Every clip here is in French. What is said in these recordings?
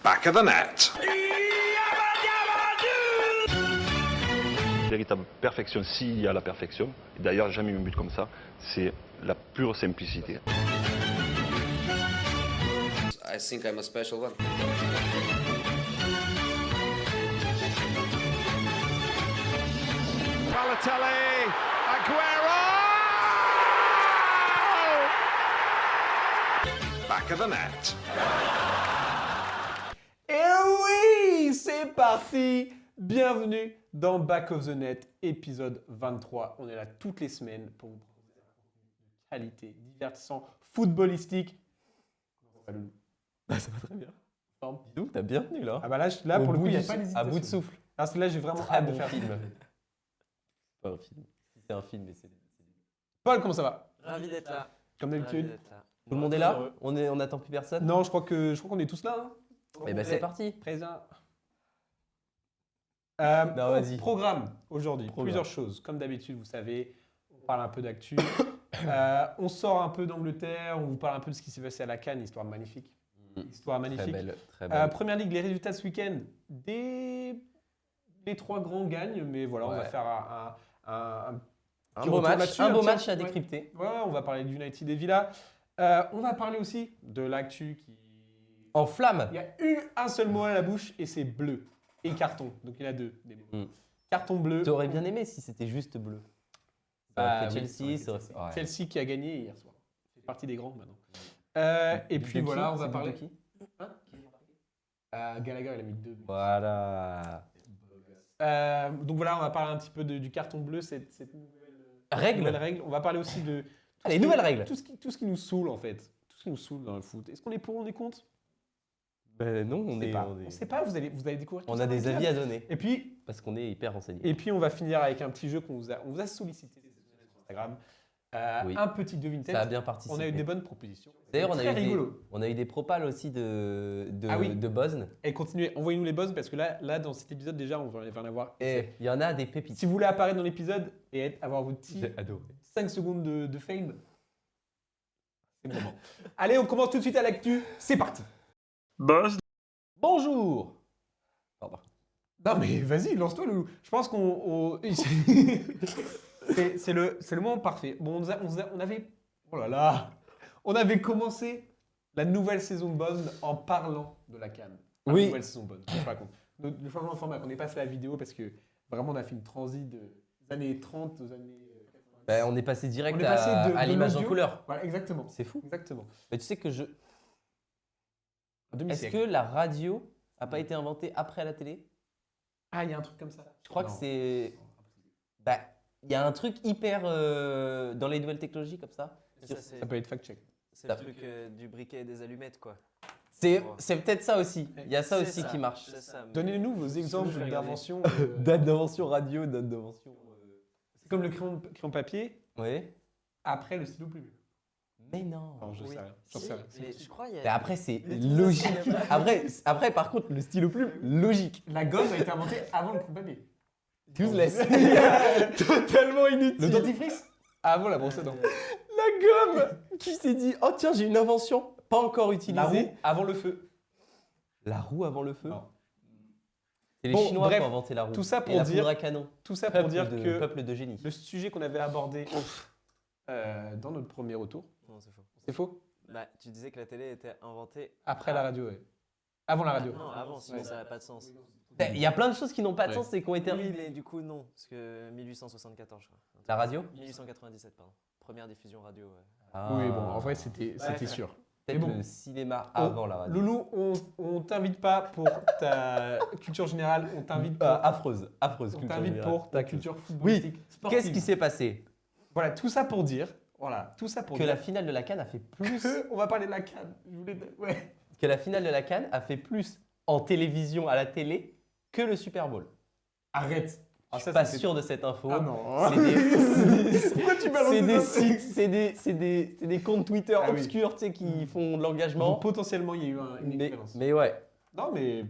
Back of the net. Véritable perfection, s'il y a la perfection, et d'ailleurs jamais eu un but comme ça, c'est la pure simplicité. I think I'm a special one. Balotelli, Aguero! Back of the net. Et oui, c'est parti! Bienvenue dans Back of the Net, épisode 23. On est là toutes les semaines pour vous proposer un contenu de qualité, divertissant, footballistique. Ça va, Loulou? Bah, ça va très bien. Forme. Dis donc, t'as bien tenu là. Ah bah là, pour le coup, il n'y a pas À d'hésitation. bout de souffle. Parce que là, j'ai vraiment Très hâte de bon faire film. ça. C'est pas un film. C'est un film, mais c'est. Paul, comment ça va? Ravi d'être là. Comme Ravi d'habitude. d'être là. Tout le monde est là? On n'attend plus personne? Non, je crois qu'on est tous là. Hein. Eh ben c'est parti. Présent. Non, vas-y. Programme aujourd'hui, Programme. plusieurs choses. Comme d'habitude, vous savez, on parle un peu d'actu. On sort un peu d'Angleterre, on vous parle un peu de ce qui s'est passé à la CAN, histoire magnifique. Histoire Très magnifique. belle, très belle. Première ligue, les résultats ce week-end. Les trois grands gagnent, mais voilà, on va Ouais. faire un Un petit beau retour match, là-dessus, un beau petit- match à ouais. décrypter. Ouais, on va parler d'United et Villa. On va parler aussi de l'actu qui... En flamme. Il y a eu un seul mot à la bouche et c'est bleu. Et carton. Donc il y en a deux. Des mots. Mm. Carton bleu. T'aurais bien aimé si c'était juste bleu. Ça Bah, aurait fait oui, Chelsea, ça aurait ça fait aurait- ouais. Chelsea qui a gagné hier soir. C'est partie des grands maintenant. Et De puis qui? voilà, on va C'est parler. de qui? Gallagher, il a mis 2 buts. Voilà. Donc voilà, on va parler un petit peu du carton bleu, cette Règle. nouvelle règle. On va parler aussi de. tout Allez, ce qui- nouvelle règle. Tout ce qui nous saoule en fait. Tout ce qui nous saoule dans le foot. Est-ce qu'on est pour, on est contre? Ben non, On ne sait pas, vous allez découvrir tout On ça a dans des l'épisode. avis à donner. Et puis, Parce qu'on est hyper renseignés. on va finir avec un petit jeu on vous a sollicité sur Instagram. Oui. Un petit devine-tête. Ça a bien participé. On a eu des bonnes propositions. D'ailleurs, Très rigolo. on a eu des propals aussi de Ah oui. Bosne. Et continuez, envoyez-nous les buzz parce que là, dans cet épisode, déjà, on va en avoir. Et il y en a des pépites. Si vous voulez apparaître dans l'épisode et avoir vos petits J'ai adoré. 5 secondes de fame, c'est le moment. Allez, on commence tout de suite à l'actu. C'est parti. Bonjour. Pardon. Non, mais vas-y, lance-toi, Loulou. Je pense qu'on. c'est le moment parfait. Bon, on avait. Oh là là. On avait commencé la nouvelle saison de Buzz en parlant de la CAN. Enfin, Oui. La nouvelle saison de Buzz, je te raconte. Le changement de format, qu'on est passé à la vidéo parce que vraiment, on a fait une transi des années 30 aux années 90. Ben, on est passé direct On est passé de à l'image en l'audio. couleur. Voilà, exactement. C'est fou. Exactement. Mais tu sais que Un Est-ce demi-siècle. que la radio n'a pas été inventée après la télé? Ah, il y a un truc comme ça. Je crois que Non. c'est. Bah, il y a un truc hyper dans les nouvelles technologies comme ça. Ça, c'est Ça peut être fact-check. c'est le truc du briquet et des allumettes, quoi. C'est peut-être ça aussi. Il y a ça C'est aussi ça, qui marche. c'est ça, mais- Donnez-nous vos exemples je vais d'inventions. Date d'invention radio, date d'invention. C'est comme le crayon papier Oui. après le stylo plume. Mais non. Non, je Oui. sais rien. J'en Si, sais rien. mais je crois il y Mais a... après, c'est Mais logique. tout ça, Après, par contre, le stylo plume, logique. La gomme a été inventée avant le crayon papier. Useless. Totalement inutile. Le dentifrice avant la brosse à dents. La gomme qui s'est dit, oh tiens, j'ai une invention pas encore utilisée. La roue avant le feu. La roue avant le feu. Non. C'est les Bon, Chinois bref, qui ont inventé la roue. tout ça pour et la dire- poudre à canon. Tout ça pour dire que Peuple de génie. le sujet qu'on avait abordé dans notre premier retour, Non, c'est faux. c'est faux. Bah, tu disais que la télé était inventée... Après la radio, ouais. Avant la radio. Non, avant, sinon Ouais. ça n'a pas de sens. Il y a plein de choses qui n'ont pas de Ouais. sens et qui ont été. Oui, mais du coup, non. Parce que 1874, je crois. La radio 1897, pardon. Première diffusion radio, ouais. Oui, bon, en vrai, c'était sûr. Peut-être mais bon. le cinéma avant la radio. Loulou, on t'invite pas pour ta culture générale, on t'invite pour, Affreuse on culture t'invite générale. pour ta culture footballistique. sportive. Qu'est-ce qui s'est passé? Voilà, tout ça pour dire, Que la finale de la CAN a fait plus. on va parler de la CAN. Ouais. Que la finale de la CAN a fait plus en télévision à la télé que le Super Bowl. Arrête. Je suis pas sûr de cette info. Ah non. C'est des, Pourquoi tu balances c'est des ça sites, c'est des comptes Twitter Ah oui. obscurs, tu sais, qui font de Donc, l'engagement. potentiellement, il y a eu une Mais, expérience. mais ouais. Non, mais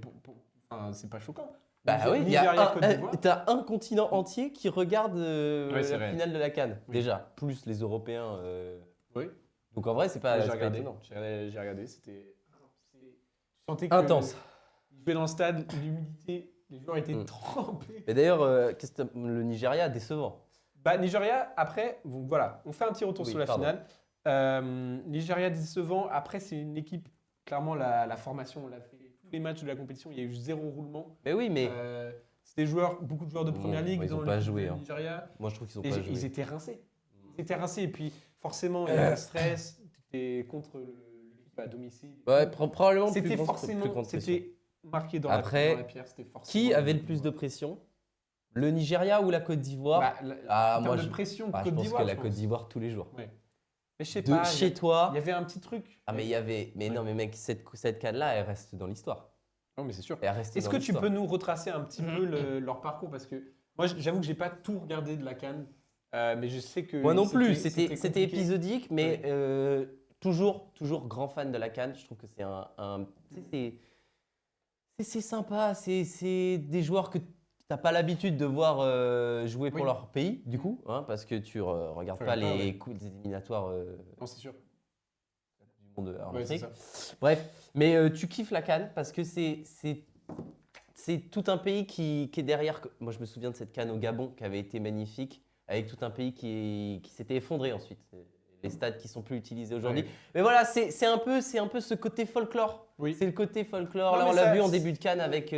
enfin, c'est pas choquant. Bah oui, il y Nigeria, a Côte d'Ivoire. t'as un continent entier qui regarde Ouais, c'est la vrai. finale de la CAN. Oui. Déjà, plus les Européens. Oui. Donc en vrai, c'est pas, J'ai c'est pas regardé. étonnant. J'ai regardé. C'était. Tu sentais que Intense. jouais dans le stade, l'humidité, les joueurs étaient trempés. Mais d'ailleurs, le Nigeria, décevant. Bah, Nigeria, après, donc voilà, on fait un petit retour Oui, sur la pardon. finale. Nigeria décevant. Après, c'est une équipe, clairement, la formation, on l'a fait. Tous les matchs de la compétition, il y a eu 0 roulement. Mais oui, mais C'est des joueurs, beaucoup de joueurs de première Bon, ligue ils ont dans pas l'équipe joué, de hein. Nigeria. moi je trouve qu'ils ont Et pas ils joué. étaient rincés. Ils étaient rincés. Et puis, forcément, il y avait un stress. Tu étais contre l'équipe à domicile. Ouais, probablement plus C'était grande- forcément, plus grande pression. c'était marqué dans Après, dans la pierre. C'était forcément. Qui avait le plus de pression? Le Nigeria ou la Côte d'Ivoire? Bah, Ah, en moi, termes de pression, je Côte pense d'Ivoire. que la je Côte pense. d'Ivoire tous les jours. Ouais. Mais je sais De pas. chez toi. Il y avait un petit truc. Ah, mais il y avait. Mais non, mais mec, cette canne-là, elle reste dans l'histoire. Non, mais c'est sûr. Elle reste Est-ce dans que tu l'histoire. peux nous retracer un petit peu leur parcours? Parce que moi, j'avoue que j'ai pas tout regardé de la CAN, mais je sais que. Moi non plus, c'était compliqué. épisodique, mais toujours grand fan de la CAN. Je trouve que c'est c'est sympa, c'est des joueurs que tu n'as pas l'habitude de voir jouer pour Oui. leur pays, du coup, hein, parce que tu regardes Tu pas regardes pas, les ouais. coups des éliminatoires Non, c'est sûr. du monde en Ouais, c'est Afrique. ça. Bref, mais tu kiffes la CAN parce que c'est tout un pays qui est derrière. Moi, je me souviens de cette CAN au Gabon qui avait été magnifique, avec tout un pays qui s'était effondré ensuite. Les stades qui sont plus utilisés aujourd'hui. Ouais. Mais voilà, c'est un peu ce côté folklore. Oui. C'est le côté folklore. Non, Là, mais on l'a ça, vu en c'est- début de CAN avec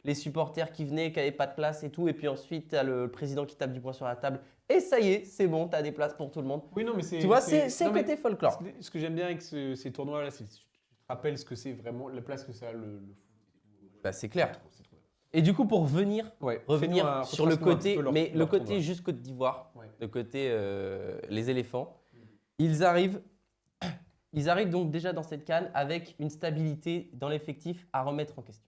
les supporters qui venaient, qui n'avaient pas de place et tout. Et puis ensuite, tu as le président qui tape du poing sur la table. Et ça y est, c'est bon, tu as des places pour tout le monde. Oui, non, mais c'est. Tu vois, c'est non, le mais côté folklore. Ce que j'aime bien avec ces tournois-là, c'est que tu te rappelles ce que c'est vraiment, la place que ça a le foot. Bah, c'est clair. C'est trop bien. Et du coup, pour revenir Ouais. revenir Fais-nous un- sur le retrace-nous un côté, petit peu leur- mais le leur côté tournoi. juste Côte d'Ivoire, Ouais. le côté les éléphants, ils arrivent donc déjà dans cette CAN avec une stabilité dans l'effectif à remettre en question.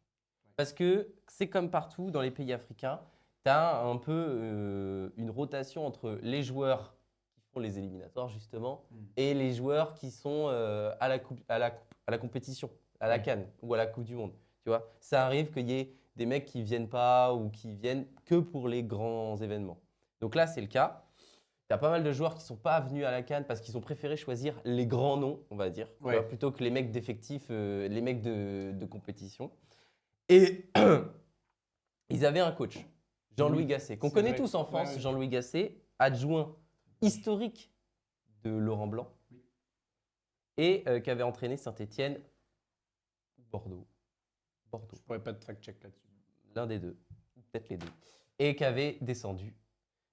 Parce que c'est comme partout dans les pays africains, tu as un peu une rotation entre les joueurs qui font les éliminatoires justement et les joueurs qui sont à la compétition, à la CAN ou à la Coupe du Monde. Tu vois, ça arrive qu'il y ait des mecs qui viennent pas ou qui viennent que pour les grands événements. Donc là, c'est le cas. Il y a pas mal de joueurs qui ne sont pas venus à la CAN parce qu'ils ont préféré choisir les grands noms, on va dire, tu Ouais. vois, plutôt que les mecs d'effectifs, les mecs de compétition. Et ils avaient un coach, Jean-Louis Oui, Gasset, qu'on c'est connaît vrai. tous en France. Ouais, ouais. Jean-Louis Gasset, adjoint historique de Laurent Blanc et qui avait entraîné Saint-Étienne ou Bordeaux. Je pourrais pas te fact-check là-dessus. L'un des deux, ou peut-être les deux, et qui avait descendu,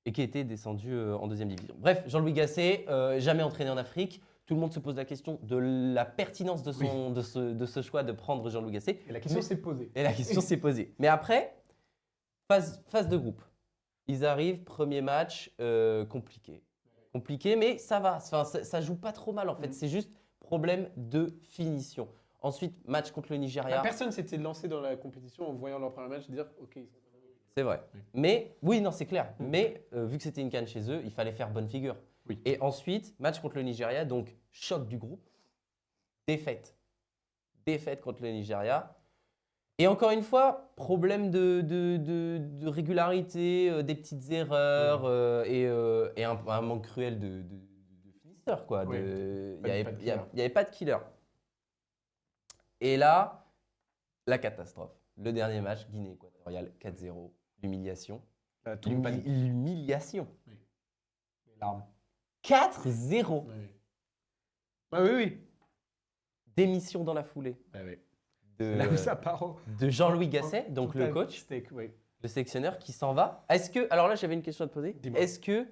et qui était descendu en deuxième division. Bref, Jean-Louis Gasset, jamais entraîné en Afrique. Tout le monde se pose la question de la pertinence de, de ce choix de prendre Jean-Louis Gasset. Et la question Mais- s'est posée. Et la question s'est posée. Mais après, phase de groupe. Ils arrivent, premier match, compliqué. Compliqué, mais ça va. Enfin, ça joue pas trop mal en fait. C'est juste problème de finition. Ensuite, match contre le Nigeria. Personne s'était lancé dans la compétition en voyant leur premier match dire OK, ils sont C'est vrai. Oui. Mais, oui, non, c'est clair. Mais vu que c'était une CAN chez eux, il fallait faire bonne figure. Oui. Et ensuite, match contre le Nigeria, donc choc du groupe. Défaite. Défaite contre le Nigeria. Et encore une fois, problème de régularité, des petites erreurs et un manque cruel de finisseurs, quoi. Oui. Il Pas n'y de killer. avait pas de killer. Et là, la catastrophe. Le dernier match, Guinée équatoriale, 4-0. L'humiliation. là, tout le monde panique. L'humiliation. Les larmes. 4-0. Oui. Ah oui, oui. Démission dans la foulée Ah oui. de, Là où ça part en- de Jean-Louis Gasset, en donc le total coach, steak, oui. le sélectionneur qui s'en va. Est-ce que, alors là, j'avais une question à te poser. Dis-moi. Est-ce que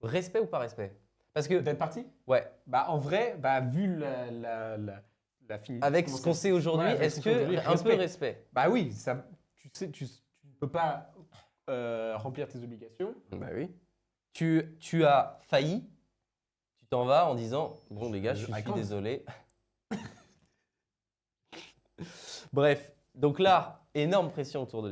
respect ou pas respect? Parce que, D'être parti ouais, Bah en vrai, bah vu la finition. avec ce qu'on sait aujourd'hui, Ouais, avec est-ce ce qu'on sait aujourd'hui, que un peu respect? Bah oui, ça, tu sais, tu ne peux pas remplir tes obligations. Bah oui. Tu as failli, tu t'en vas en disant bon les gars, je I suis can't. désolé. Bref, donc là, énorme pression autour de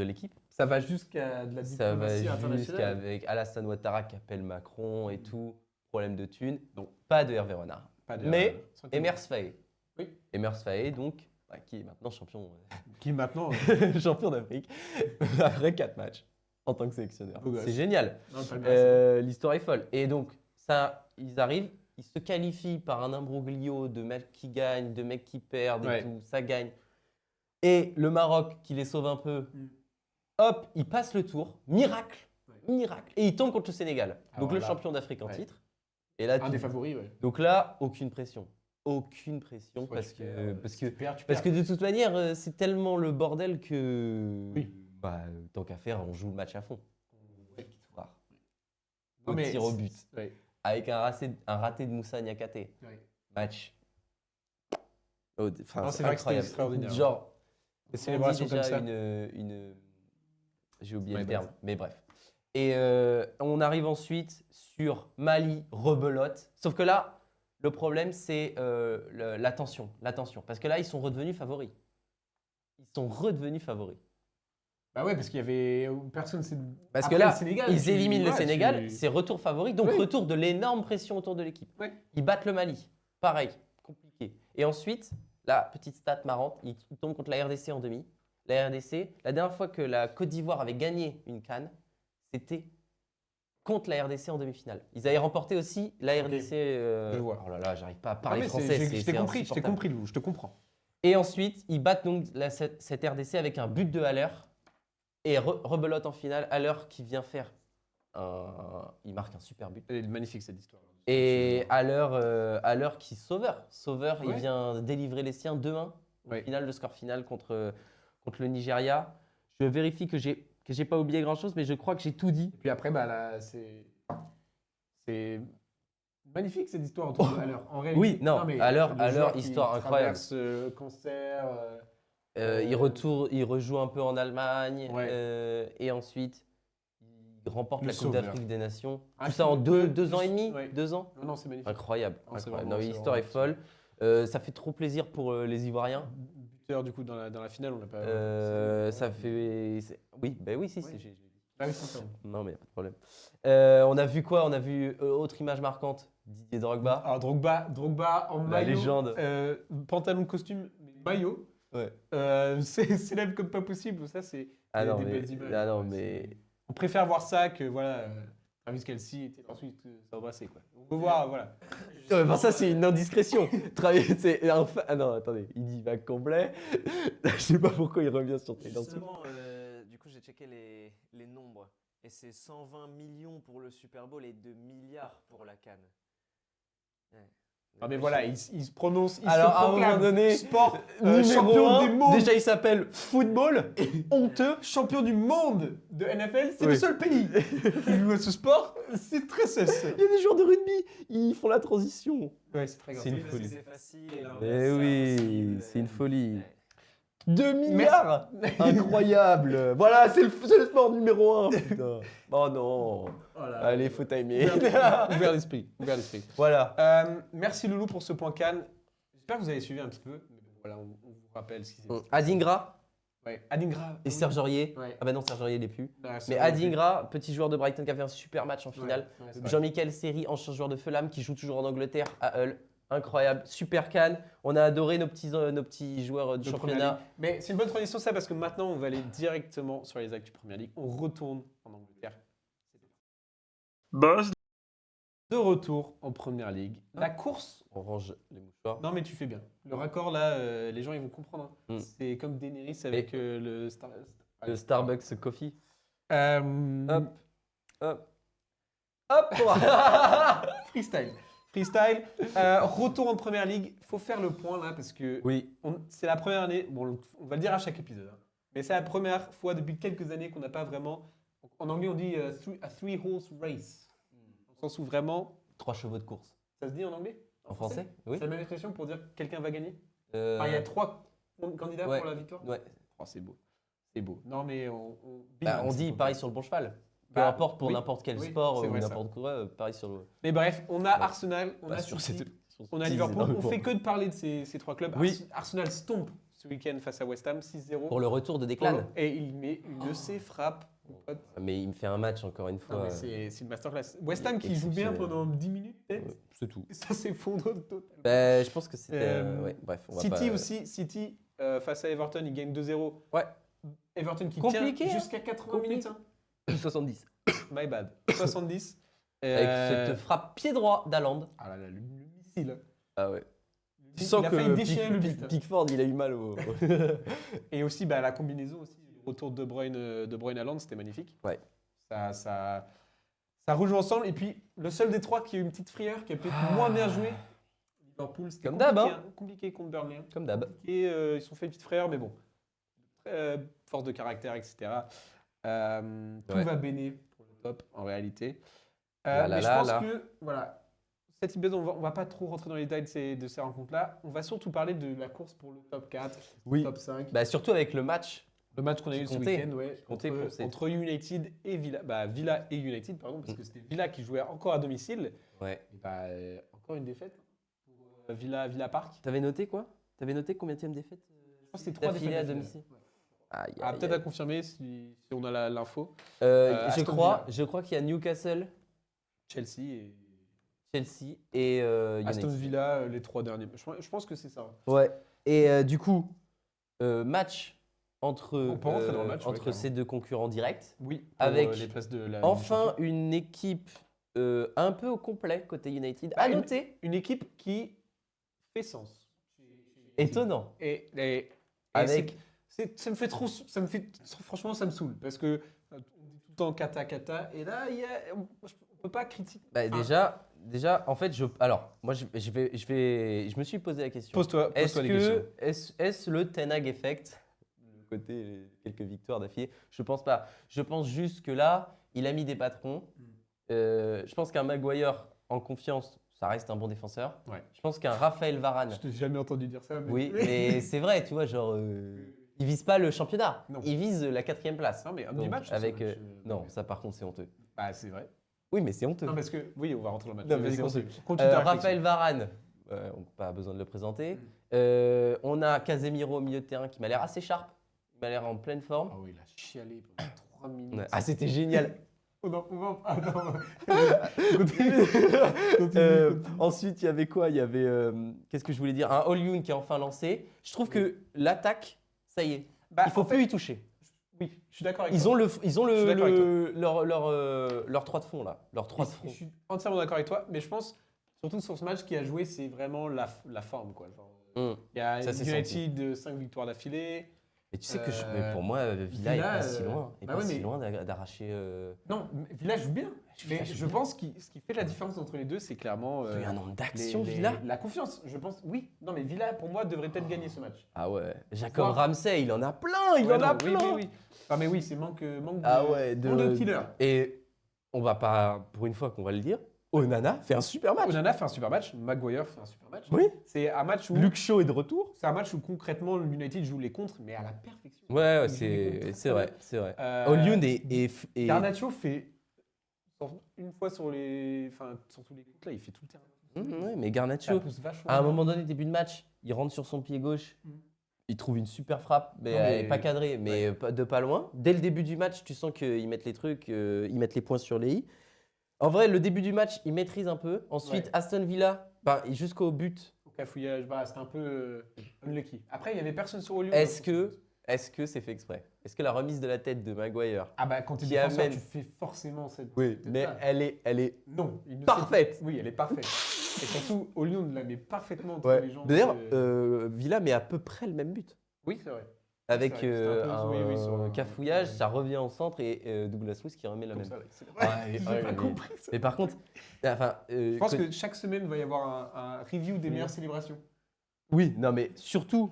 l'équipe. Ça va jusqu'à de la Ça va diplomatie internationale. jusqu'avec Alassane Ouattara qui appelle Macron et tout, problème de thunes. Donc pas de Hervé Renard. Pas de- Mais sans que- Emers Faé. Oui. Emers Faé, donc, qui est maintenant champion, Qui maintenant. champion d'Afrique après 4 matchs en tant que sélectionneur. Beau gosse. C'est génial. dans le palmarès. L'histoire est folle. Et donc, ça, ils arrivent, ils se qualifient par un imbroglio de mecs qui gagnent, de mecs qui perdent et Ouais. tout. Ça gagne. Et le Maroc qui les sauve un peu, hop, ils passent le tour, miracle, miracle, et ils tombent contre le Sénégal, Alors donc le là, champion d'Afrique en ouais. titre. Et là, Un des favoris, ouais. donc là, aucune pression Soit parce tu que perds, parce si que tu perds, tu parce perds. que de toute manière, c'est tellement le bordel que Oui. bah, tant qu'à faire, on joue le match à fond. Victoire. Non, Au mais tir au but. Ouais. Avec un raté de Moussa Niakate. Ouais. Match. Enfin, Non, c'est vrai que c'était incroyable. extraordinaire. Genre, Des on dit célébrations déjà comme ça. j'ai oublié My le bad. terme, mais bref. Et on arrive ensuite sur Mali, rebelote. Sauf que là, le problème, c'est l'attention. Parce que là, ils sont redevenus favoris. Bah ouais, parce qu'il y avait personne. Parce Après que là, le Sénégal, ils éliminent le ouais, Sénégal, c'est retour favori, donc Oui. retour de l'énorme pression autour de l'équipe. Ouais. Ils battent le Mali, pareil, compliqué. Et ensuite, la petite stat marrante, ils tombent contre la RDC en demi. La RDC, la dernière fois que la Côte d'Ivoire avait gagné une CAN, c'était contre la RDC en demi-finale. Ils avaient remporté aussi la RDC. Je vois. Oh là là, j'arrive pas à Ah, parler mais français. Je t'ai c'est compris, insupportable. Lou, je te comprends. Et ensuite, ils battent donc cette RDC avec un but de Haller et rebelote en finale. Haller qui vient faire il marque un super but. Elle est magnifique cette histoire. Et Haller qui sauveur. Il Ouais. vient délivrer les siens 2-1 au Ouais. final, le score final contre le Nigeria. Je vérifie que j'ai pas oublié grand-chose, mais je crois que j'ai tout dit. Et puis après, bah là, c'est magnifique cette histoire autour de Haller. En réalité, Oui, non, mais Haller, le joueur qui histoire incroyable. traverse, cancer. Il rejoue un peu en Allemagne Ouais. et ensuite il remporte Le la Coupe sauveur. d'Afrique des Nations. Ah, Tout ça en deux ans et demi, ouais. 2 ans. Non, c'est magnifique. Incroyable. Non, c'est incroyable. vraiment- Non, c'est l'histoire est vraiment folle. Ça fait trop plaisir pour les Ivoiriens. Buteur du coup dans la finale, on l'a pas. Ça fait. Oui, ben oui, si. Oui. j'ai- Ah oui, c'est ça. Non, mais y a pas de problème. On a vu quoi? On a vu autre image marquante, Didier Drogba. Alors Drogba en La maillot, légende. pantalon de costume, mais maillot. Ouais. C'est célèbre comme pas possible. Ça c'est Ah non, des mais, belles images. ah non, Ouais, mais on préfère voir ça que voilà Travis Kelce était ensuite s'embrasser quoi. On veut voir voilà. enfin, ça, c'est une indiscrétion. C'est ah non, attendez, il dit bac complet. Je sais pas pourquoi il revient sur Taylor Swift. Justement, du coup, j'ai checké les nombres. Et c'est 120 millions pour le Super Bowl et 2 milliards pour la CAN. Ouais. Ah mais voilà, il se prononce. Alors, se à un moment proclame donné, sport Numéro champion 1, du monde. déjà il s'appelle football. Honteux, champion du monde de NFL, c'est Oui. le seul pays qui joue à ce sport. C'est très cesse. Il y a des joueurs de rugby, ils font la transition. Ouais, c'est très grave. C'est une Oui, parce que folie. c'est facile. Eh oui, c'est une folie. Ouais. 2 milliards. Incroyable. Voilà, c'est le sport numéro 1. Putain. Oh non. Allez, faut timer. Ouvert d'esprit. Ouvert d'esprit. Voilà. Merci Loulou pour ce point Cannes. J'espère que vous avez suivi un petit peu. Mais bon, voilà, on vous rappelle ce qui s'est passé. Adingra Ouais. Adingra. et Serge Aurier. Ouais. Ah bah non, Serge Aurier, il est plus. Ah, c'est Mais vrai. Adingra, petit joueur de Brighton qui a fait un super match en Ouais, finale. ouais, c'est vrai. Jean-Michel Seri, ancien joueur de Fulham, qui joue toujours en Angleterre à Hull. Incroyable, super Cannes. On a adoré nos petits joueurs du De Première championnat. Ligue. Mais c'est une bonne transition ça parce que maintenant on va aller directement sur les actus Première Ligue. On retourne en Angleterre. De retour en Première Ligue. La course. On range les mouchoirs. Non mais tu fais bien. Le raccord là, les gens ils vont comprendre. hein. Mm. C'est comme Daenerys avec le Star. Le Starbucks Coffee. Hop. Hop. Hop. Freestyle. Freestyle. Retour en Première Ligue. Il faut faire le point là parce que Oui. c'est la première année. Bon, on va le dire à chaque épisode. hein. Mais c'est la première fois depuis quelques années qu'on n'a pas vraiment. En anglais, on dit a three-horse race. Dans le sens où vraiment. 3 chevaux de course. Ça se dit en anglais? En français? Oui. C'est la même expression pour dire que quelqu'un va gagner? Enfin, il y a 3 candidats ouais. pour la victoire? Ouais. Oh, c'est beau. C'est beau. Non, mais on Bah, on dit pareil sur le bon cheval. Peu Bah, importe pour oui, n'importe quel oui, sport c'est ou vrai, ça. n'importe quoi, pareil sur le. Mais bref, on a Ouais. Arsenal, on Pas a sur City, sur on a ces Liverpool. On énormes fait points. que de parler de ces 3 clubs. Oui. Arsenal stomp ce week-end face à West Ham, 6-0. Pour le retour de Declan. Et il met une de ses frappes. mon pote. Mais il me fait un match encore une Non, fois. mais c'est une masterclass. West Ham qui joue bien exceptionnel. pendant 10 minutes, peut-être. C'est tout. Et ça s'effondre totalement. Bah, je pense que c'était. Euh, bref, on va City pas... aussi, City face à Everton, il gagne 2-0. Ouais. Everton qui Compliqué, tient hein. jusqu'à 80 Compliqué. minutes. hein. 70. My bad. 70. Avec cette frappe pied droit d'Haaland. Ah là là, le missile. Ah ouais. Le Tu sens il a que failli déchirer le but. Pickford, il a eu mal au. Et aussi, bah, la combinaison aussi, le retour de Bruyne à Lens, c'était magnifique. Ouais. Ça rejoue ensemble. Et puis, le seul des trois qui a eu une petite frayeur, qui a peut-être moins bien joué, Liverpool, c'était Comme d'hab, compliqué, hein. Compliqué contre Burnley. Hein. Comme d'hab. Et ils se sont fait une petite frayeur, mais bon. Force de caractère, etc. Tout Ouais. va béné pour le top, en réalité. Là, là, mais je là, pense là. que, voilà, cet épisode, on va pas trop rentrer dans les détails de ces rencontres-là. On va surtout parler de la course pour le top 4, Oui. top 5. Bah, surtout avec le match. Le match qu'on a Qui eu ce comptait. week-end, ouais, Comptait pour ces- entre United et Villa. Bah, Villa et United, pardon, parce que c'était Villa qui jouait encore à domicile. Ouais. Et bah, encore une défaite pour Villa Park. T'avais noté quoi? T'avais noté combien-tième défaite Je pense que c'était 3 d'affilée défaites à d'affilée. domicile. Aïe, Ah, aïe, peut-être à aïe. confirmer si on a l'info. Je Aston je crois qu'il y a Newcastle, Chelsea et Chelsea et Aston United. Villa, les 3 derniers. Je pense que c'est ça. Ouais. Et du coup, match entre, On peut rentrer dans le match, ouais, entre clairement. ces deux concurrents directs. Oui, pour, Avec les places de la Enfin, une équipe un peu au complet côté United. À Bah, noter, une équipe qui fait sens. étonnant. Et Avec- ça me fait trop, franchement, ça me saoule parce que on dit tout le temps kata et là on peut pas critiquer. Bah, déjà, en fait, alors, moi, je me suis posé la question. Pose-toi Est-ce les questions. que est-ce le Ten Hag effect, le côté quelques victoires d'affilée? Je pense pas. Je pense juste que là, il a mis des patrons. Je pense qu'un Maguire en confiance, ça reste un bon défenseur. Ouais. Je pense qu'un Raphaël Varane, Je t'ai jamais entendu dire ça. Mais... oui, mais c'est vrai, tu vois, genre, il vise pas le championnat, Non. il vise la 4e place. Non mais un Donc, petit match. avec, ce match, non, ça par contre, c'est honteux. Bah c'est vrai. Oui, mais c'est honteux. Non parce que oui, on va rentrer dans le match. Non, mais Vas-y, c'est continue. honteux. Continue ta réflexion. Raphaël Varane, on n'a pas besoin de le présenter. On a Casemiro au milieu de terrain qui m'a l'air assez sharp. Il m'a l'air en pleine forme. Ah oui, il a chialé pendant 3 minutes. Ouais. Ah, c'était génial. Continue. Ensuite, il y avait quoi? Il y avait, qu'est-ce que je voulais dire? Un All Youn qui est enfin lancé. Je trouve que l'attaque, ça y est, Bah, il faut en fait, plus y toucher. Oui, je suis d'accord avec Ils toi. ont Je suis d'accord avec leur 3 de fond là. Leur 3 de Je front. suis entièrement d'accord avec toi, mais je pense, surtout sur ce match qui a joué, c'est vraiment la forme. Quoi. Genre, il y a Ça, c'est United de 5 victoires d'affilée. Et tu sais que Euh, pour moi, Villa est Villa, pas si loin. Est bah pas ouais, si mais- loin d'arracher. Non, mais Villa joue bien. Villa Mais joue je bien. pense que ce qui fait la différence entre les deux, c'est clairement Il y a un nombre d'actions, les- Villa. la confiance. Je pense, oui. Non, mais Villa, pour moi, devrait peut-être gagner ce match. Ah ouais. Jacob Voir. Ramsey, il en a plein. Il Ouais, en a non, plein. Oui. Ah, mais oui, c'est manque de, Ah ouais, manque de killer. Et on va pas, pour une fois qu'on va le dire, Onana fait un super match. Onana fait un super match, Maguire fait un super match. Oui. C'est un match où Luke Shaw est de retour. c'est un match où concrètement l'United joue les contres, mais à la perfection. Ouais, Il joue les contres c'est très vrai, bien. c'est vrai. Euh, Olioun est- Garnacho fait une fois sur tous les coups là, il fait tout le terrain. Ouais, mais Ça Garnacho, pousse vachement. à un bien. moment donné, début de match, il rentre sur son pied gauche. Mm. Il trouve une super frappe, mais Non, elle mais- n'est pas cadrée, mais de pas loin. Dès le début du match, tu sens qu'ils mettent les trucs, ils mettent les points sur les i. En vrai, le début du match, il maîtrise un peu. Ensuite, Ouais. Aston Villa, jusqu'au but. Au cafouillage, bah, c'était un peu unlucky. Après, il y avait personne sur Olio. Est-ce que c'est fait exprès? Est-ce que la remise de la tête de Maguire, Ah bah quand tu es qui défenseur, amène- tu fais forcément cette oui, cette mais là. elle est Non, il ne parfaite. sait- Oui, elle est parfaite. Et surtout, Olio la met parfaitement entre Ouais. les jambes. D'ailleurs, Villa met à peu près le même but. Oui, c'est vrai. Avec C'est vrai, c'était un peu- oui, sur un un- cafouillage, ouais. ça revient au centre et Douglas Luiz qui remet la Comme même. ça, ouais. C'est vrai. Ouais, J'ai ouais, pas mais- compris ça. Mais par contre, enfin, Je pense que chaque semaine, il va y avoir un review des Oui. meilleures célébrations. oui, non, mais surtout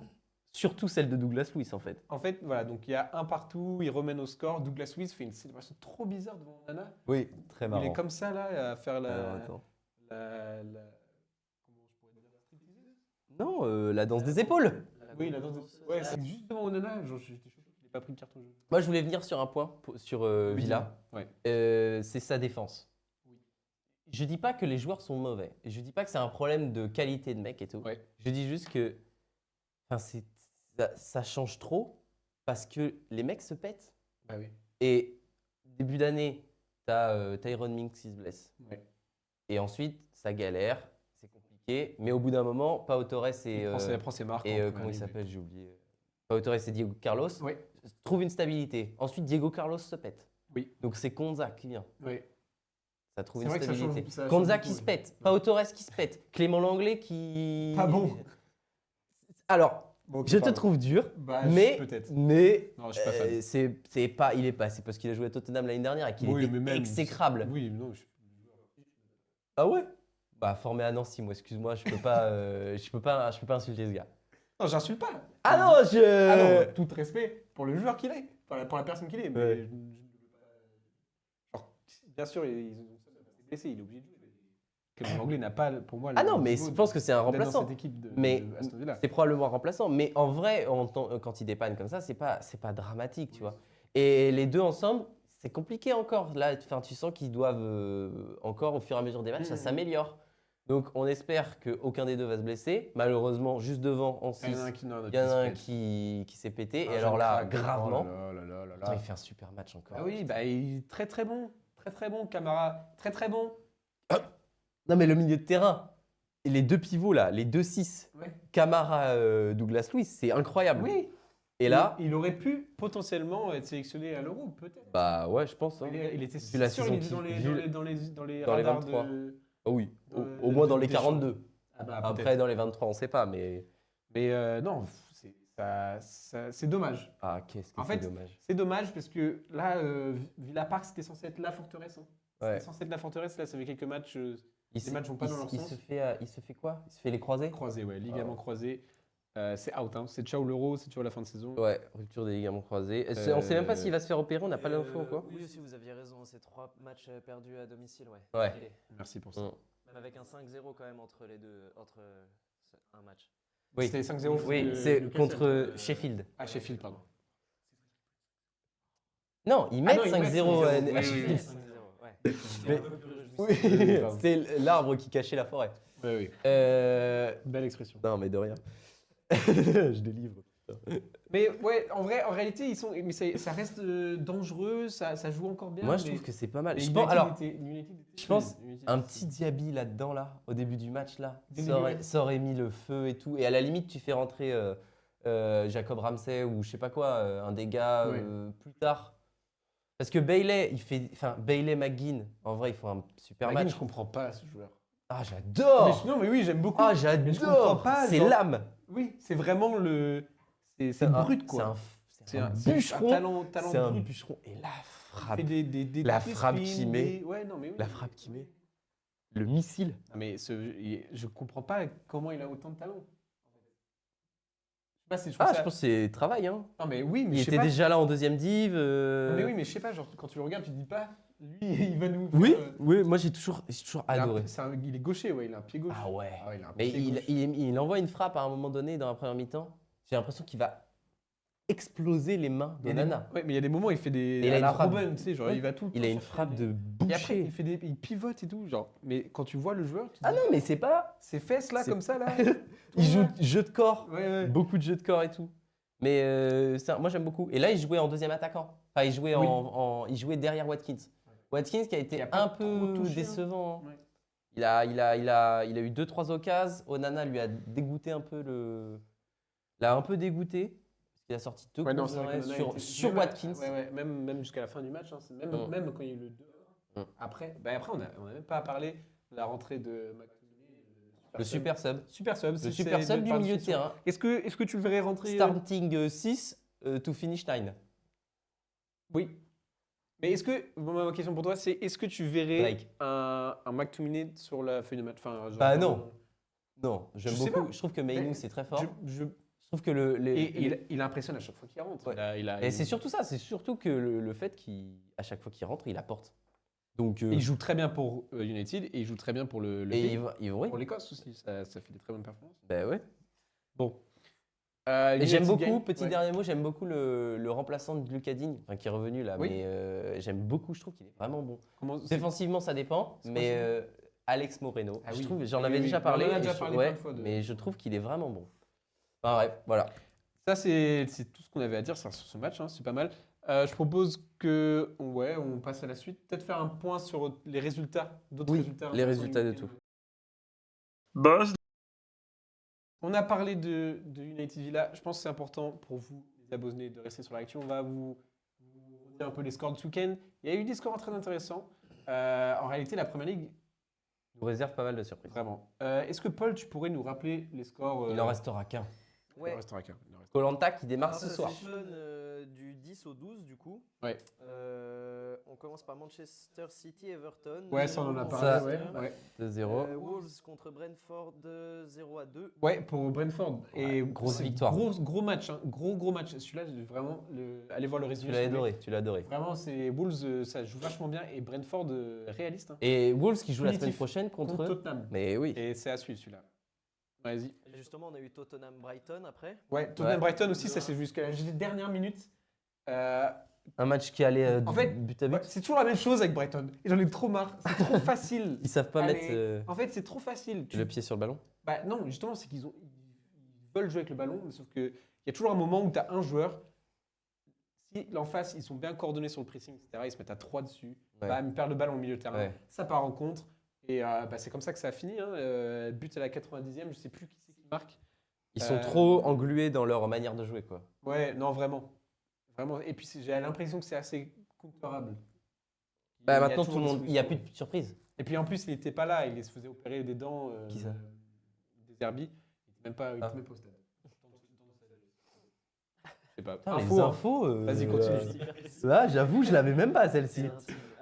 celle de Douglas Luiz en fait. En fait, voilà, donc il y a un partout, il remène au score. Douglas Luiz fait une célébration trop bizarre devant Nana. Oui, très marrant. Il est comme ça, là, à faire Alors, la. attends. Comment je pourrais dire, la stripteaseuse. Non, la danse des épaules. Oui, la danse de. Ouais, c'est juste devant Onana. Genre, j'étais choqué qu'il n'ait pas pris de carton jaune. Moi, je voulais venir sur un point sur Villa. Ouais. C'est sa défense. Je dis pas que les joueurs sont mauvais. Je dis pas que c'est un problème de qualité de mec et tout. Ouais. Je dis juste que ça change trop parce que les mecs se pètent. Bah oui. Et début d'année, tu as Tyrone Mings qui se blesse. Ouais. Et ensuite, ça galère, c'est compliqué. Mais au bout d'un moment, Pau Torres et, Il prend ses marques. et en comment il première s'appelle, j'ai oublié. Pau Torres et Diego Carlos ligue. Ouais. trouvent une stabilité. Ensuite, Diego Carlos se pète. Oui. Donc c'est Konza qui vient. Ouais. Ça trouve C'est une vrai que ça stabilité. change- ça change Konza beaucoup, qui se ouais. pète. Pau Torres qui se pète. Clément Langlais qui. Pas bon. Alors, Bon, ok, je te pardon. trouve dur, Bah, mais, peut-être. mais Non, je suis pas fan. il est pas. C'est parce qu'il a joué à Tottenham l'année dernière et qu'il Oui, était mais même- exécrable. Oui, non, Ah ouais? Bah formé à Nancy, moi. Excuse-moi, je peux pas, je peux pas insulter ce gars. non, j'insulte pas. Ah non, Ah non, tout respect pour le joueur qu'il est, pour la personne qu'il est. Mais Ouais. je ne veux pas. Genre, bien sûr, il est blessé, il est obligé de jouer. Kevin Langley n'a pas, pour moi, Ah le non, mais niveau je pense que c'est un d'être dans remplaçant. cette équipe de Mais Aston Villa. c'est probablement un remplaçant. Mais en vrai, quand il dépanne comme ça, c'est pas dramatique, tu vois. Et les deux ensemble, c'est compliqué encore. Là, enfin, tu sens qu'ils doivent encore, au fur et à mesure des matchs, ça s'améliore. Donc, on espère qu'aucun des deux va se blesser. Malheureusement, juste devant, en 6, Il y en a un qui, non, il y en a un se pète. qui s'est pété. Un Et alors jeune là, crack. gravement. Oh là là là là là. Attends, il fait un super match encore. Ah oui, bah, il est très très bon. Très très bon, Camara. Très très bon. Non, mais le milieu de terrain, et les deux pivots là, les deux 6, Ouais. Camara, Douglas Luiz, c'est incroyable. Oui. Et là, il aurait pu potentiellement être sélectionné à l'Euro, peut-être. bah ouais, je pense. hein. Il était Vu la sûr, saison il était qui- dans les, vu- dans les dans les radars 23. de. Ah oui, de- au moins dans de les Deschamps. 42. Ah bah, Après, peut-être. dans les 23, on sait pas, mais. Mais non, c'est dommage. Ah, qu'est-ce que En c'est fait, dommage. C'est dommage parce que là, Villa Park, c'était censé être la forteresse. Hein. Ouais. C'était censé être la forteresse. Là, ça fait quelques matchs Il les se- matchs vont pas dans leur il sens. il se fait quoi? Il se fait les croisés? croisés, ouais, ligaments Ah. croisés. C'est out. Hein. C'est ciao l'Euro, c'est ciao la fin de saison. Ouais, rupture des ligaments croisés. On sait même pas s'il va se faire opérer, on n'a pas l'info encore. Oui, aussi, vous aviez raison. Ces 3 matchs perdus à domicile, ouais. Ouais. Et Merci pour ça. Mm. même avec un 5-0 quand même entre les deux, entre un match. Oui, C'était 5-0. oui, de- c'est de contre quel Sheffield. Ah, Sheffield, pardon. Non, ils Ah mettent non, ils mettent 5-0 à 5-0, oui, oui, Sheffield. 5-0, ouais. Mais- C'était un peu plus réjouissant. Oui, c'est l'arbre qui cachait la forêt. Oui, oui. Belle expression. Non, mais de rien. Je délivre. Mais ouais, en vrai, en réalité, mais ça reste dangereux, ça joue encore bien. Moi, je mais- trouve que c'est pas mal. mais Je United pense, alors, United était je pense solide. United un était petit solide. Diaby là-dedans, là, au début du match, là, Dès le ça aurait, début, ouais. ça aurait mis le feu et tout. Et à la limite, tu fais rentrer Jacob Ramsey ou je sais pas quoi, un des gars Ouais. plus tard. Parce que Bailey, Bailey McGinn, en vrai, il faut un super McGinn, match. je comprends pas ce joueur. Ah, j'adore! Non, mais oui, j'aime beaucoup. Ah, Mais je comprends j'adore! pas, C'est genre- l'âme! Oui, c'est vraiment le. C'est brut, quoi. C'est un c'est bûcheron. talent C'est un brut. bûcheron. Et la Il frappe, fait des La des frappe spins, qu'il met. Ouais, non, mais oui. la frappe qu'il met, le missile. Non, mais je comprends pas comment il a autant de talent. Je sais pas si je trouve Ah, ça- je pense que c'est travail, hein. Non, mais oui, mais Il je sais était pas. déjà là en deuxième div. Non, mais oui, mais je sais pas, genre, quand tu le regardes, tu te dis pas, lui, il va nous. Oui, faire, oui, moi j'ai toujours il a un- adoré. il est gaucher, ouais, il a un pied gauche. Ah ouais. Ah ouais, il a un Mais pied gauche. il envoie une frappe à un moment donné dans la première mi-temps. J'ai l'impression qu'il va exploser les mains Il y de a des- Nana. Ouais, mais il y a des moments, il fait des. Il a à une la frappe. Robben, tu sais, genre, Ouais. il va tout le Il temps a une chercher frappe des- de Et après, boucher. il pivote et tout, genre. Mais quand tu vois le joueur, tu te Ah dis, non, mais c'est pas. ces fesses là, c'est- comme ça, là. Il joue jeu de corps. Ouais, ouais. Beaucoup de jeux de corps et tout. Mais moi j'aime beaucoup. Et là, il jouait en deuxième attaquant. Enfin, il jouait, Oui. il jouait derrière Watkins. Watkins qui a été Qui a pas un trop peu touché, hein. décevant. Ouais. Il a eu 2-3 occasions. Onana lui a dégoûté un peu l'a un peu dégoûté. Parce qu'il a sorti 2 Ouais, non, coups c'est vrai d'arrêt que Onana sur, était- sur même- Watkins. Ouais, ouais, même jusqu'à la fin du match, hein, même, Mm. même quand il y a eu le 2. Mm. Après, on a même pas parlé de la rentrée de McTominay. Le super sub. Super sub. Le super sub du milieu de terrain. Est-ce que tu le verrais rentrer Starting 6 to finish 9. Oui. Mais est-ce que, ma question pour toi, c'est est-ce que tu verrais Blake. un McTominay sur la feuille de match enfin, genre, Bah non. Non, j'aime Je sais beaucoup. pas. Je trouve que Mainu Mais c'est très fort. je- Je trouve que il impressionne à chaque fois qu'il rentre. Ouais. Il a- Et c'est surtout ça, c'est surtout que le fait qu'à chaque fois qu'il rentre, il apporte. Donc, Il joue très bien pour United et il joue très bien pour le et pays. oui. Pour l'Écosse aussi, ça fait des très bonnes performances. Bah ouais. Bon. Et j'aime United beaucoup, gagne. petit Ouais. dernier mot, j'aime beaucoup le remplaçant de Lucas Digne, enfin qui est revenu là, Oui. mais j'aime beaucoup, je trouve qu'il est vraiment bon. Comment- c'est- Défensivement, ça dépend, c'est mais quoi Alex Moreno, Ah je oui. trouve, j'en Oui, avais oui, déjà oui. parlé, On en a et déjà je- parlé ouais, plein de fois de- mais je trouve qu'il est vraiment bon. Enfin, bref, voilà. Ça, c'est tout ce qu'on avait à dire sur ce match, hein, c'est pas mal. Je propose que on passe à la suite. Peut-être faire un point sur les résultats, d'autres Oui, résultats. les résultats de tout. On a parlé de United Villa. Je pense que c'est important pour vous, les abonnés, de rester sur l'actu. On va vous dire un peu les scores de ce week-end. Il y a eu des scores très intéressants. En réalité, la Première Ligue, Il nous réserve pas mal de surprises. vraiment. Est-ce que Paul, tu pourrais nous rappeler les scores Il en restera qu'un. Il Ouais. en restera qu'un. il en restera- Koh-Lanta qui démarre Alors, ce ça soir. s'échelonne du 10 au 12 du coup. Ouais. On commence par Manchester City, Everton. Ouais, ça on en a 0 pour parlé. Ça- Ouais. Ouais. 2-0. Wolves contre Brentford 0-2. Ouais, pour Brentford. Et grosse c'est victoire. Gros match, hein. Gros match. Celui-là, vraiment, allez voir le Tu résumé. l'as s'il vous plaît. adoré, tu l'as adoré. Vraiment, c'est Wolves, ça joue vachement bien. Et Brentford, réaliste. Hein. Et Wolves qui joue la semaine Punitif. prochaine Contre contre. Tottenham. Mais oui. Et c'est à suivre celui-là. Vas-y. Et justement, on a eu Tottenham-Brighton après. Ouais, Tottenham-Brighton aussi, ça Ouais. c'est jusqu'à la dernière minute. Un match qui allait En fait, but à but. Ouais, c'est toujours la même chose avec Brighton. Et j'en ai trop marre. C'est trop facile. Ils savent pas Allez. mettre En fait, c'est trop facile. le pied sur le ballon. Bah, non, justement, c'est ils veulent jouer avec le ballon, mais sauf qu'il y a toujours un moment où tu as un joueur. Si l'en face, ils sont bien coordonnés sur le pressing, etc., ils se mettent à 3 dessus, Ouais. ils perdent le ballon au milieu de terrain, Ouais. ça part en contre. Et c'est comme ça que ça a fini. Hein. But à la 90e, je sais plus qui c'est qui marque. Ils sont trop englués dans leur manière de jouer, quoi. Ouais, non, vraiment. Vraiment. Et puis j'ai l'impression que c'est assez comparable. Bah, Il y a maintenant, toujours tout le des monde, il n'y a plus solutions. de surprise. Et puis en plus, il n'était pas là, il se faisait opérer des dents. Qui ça Des herbies. Il n'était même pas, Ah. même pas au stade. Je sais pas. Putain, les Info, hein. infos. Vas-y, continue. Là, j'avoue, je l'avais même pas celle-ci.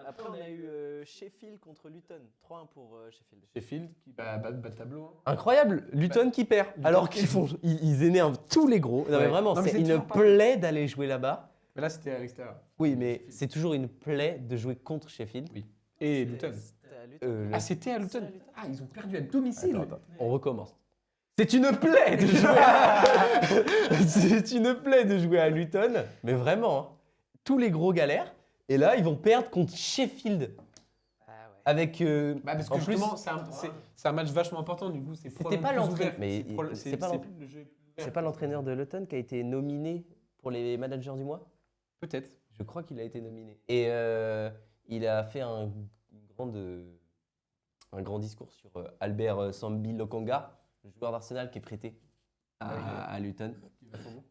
Après, on a eu Sheffield contre Luton. 3-1 pour Sheffield. Sheffield qui bat le tableau. Hein. Incroyable, Luton qui perd. Luton Alors qui- ils énervent tous les gros. Non mais Ouais. vraiment, Non, mais c'est c'est une toujours pas- plaie d'aller jouer là-bas. Mais là, c'était à l'extérieur. Oui, mais c'est toujours une plaie de jouer contre Sheffield. Oui. Et Luton. C'était à Luton. Ah, c'était à Luton. Ah, ils ont perdu à domicile. Attends, on recommence. C'est une plaie de jouer C'est une plaie de jouer à Luton, mais vraiment, hein. Tous les gros galèrent. Et là, ils vont perdre contre Sheffield. Ah ouais. Avec. Parce que en plus, justement, c'est un match vachement important. Du coup, c'est C'était pas l'entraîneur. Mais c'est pas l'entraîneur. le jeu est plus ouvert. c'est pas l'entraîneur de Luton qui a été nominé pour les managers du mois. Peut-être. Je crois qu'il a été nominé. Et il a fait un grand discours sur Albert Sambi Lokonga, le joueur d'Arsenal qui est prêté à Luton.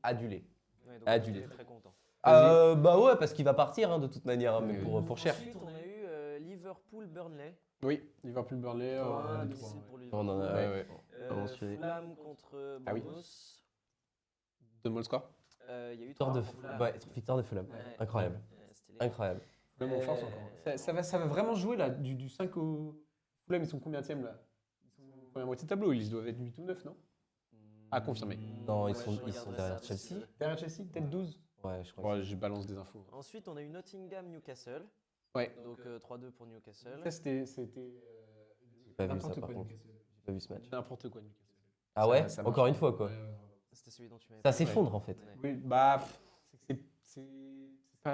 Adulé. Ouais, donc Adulé. on était très content. Bah ouais, parce qu'il va partir hein, de toute manière, hein, mais pour cher. Ensuite, on a eu Liverpool-Burnley. Oui, Liverpool-Burnley. 3-1 on difficile pour On Liverpool. en a. Ouais, ouais. pas mentionné. Fulham contre Ah oui. Bournemouth. Donne-moi le score. Il y a eu Victoire 3-1 de, pour Fulham. victoire de Fulham. Ouais. Incroyable. Stylé. Incroyable. Fulham en force encore. Ça va vraiment jouer là, du 5 au. Fulham, ils sont combienième là? Ils sont en première moitié de tableau, ils doivent être 8 ou 9, non? À confirmer. Non, ils Ouais, sont je regarderai derrière ça, Chelsea. Derrière Chelsea, peut-être 12? Ouais, je crois. Ouais, je balance des infos. Ensuite, on a eu Nottingham-Newcastle. Ouais. Donc 3-2 pour Newcastle. Ça, c'était J'ai pas vu ça n'importe par quoi, contre. Newcastle. J'ai pas vu ce match. N'importe quoi, Newcastle. Ah ouais, Ça marche encore pas. une fois quoi. Ouais, ouais. C'était celui dont tu m'avais Ça parlé. s'effondre en fait. Ouais. Oui,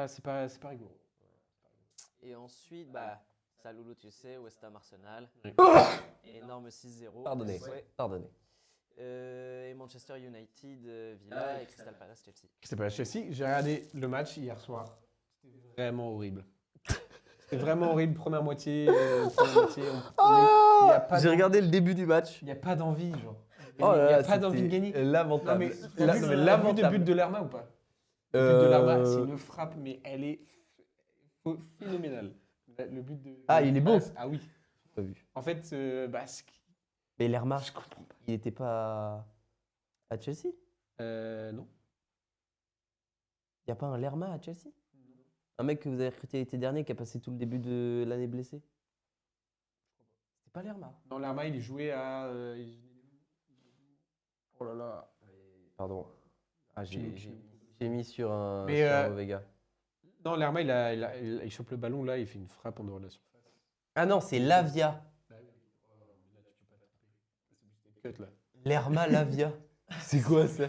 c'est pas rigolo. Et ensuite, ça Loulou, tu sais, West Ham Arsenal. Oui. Énorme 6-0. Pardonnez, Ouais. pardonnez. Et Manchester United, Villa et Crystal Palace, Chelsea. C'était pas Chelsea. J'ai regardé le match hier soir. C'était vraiment horrible. C'était vraiment horrible. Première moitié. Il y a pas J'ai regardé le début du match. Il n'y a pas d'envie, genre. Oh Il là n'y a là, pas d'envie de c'était gagner. Lamentable. Non, mais t'as vu le lamentable. but de Lerma ou pas? Le but de Lerma, c'est une frappe, mais elle est phénoménale. Le but de. Ah, il est beau. Ah oui. Pas vu. En fait, Mais Lerma, je comprends pas. il n'était pas à Chelsea. Non. Il n'y a pas un Lerma à Chelsea? Un mec que vous avez recruté l'été dernier qui a passé tout le début de l'année blessé? C'est pas Lerma. Non, Lerma, il est joué à. Oh là là. Pardon. Ah, Tu- j'ai mis sur un, Mais, sur un mauvais gars. Non, Lerma, il chope le ballon là, il fait une frappe en dehors de la surface. Ah non, c'est Lavia. Cut là. Lerma Lavia. C'est quoi ça?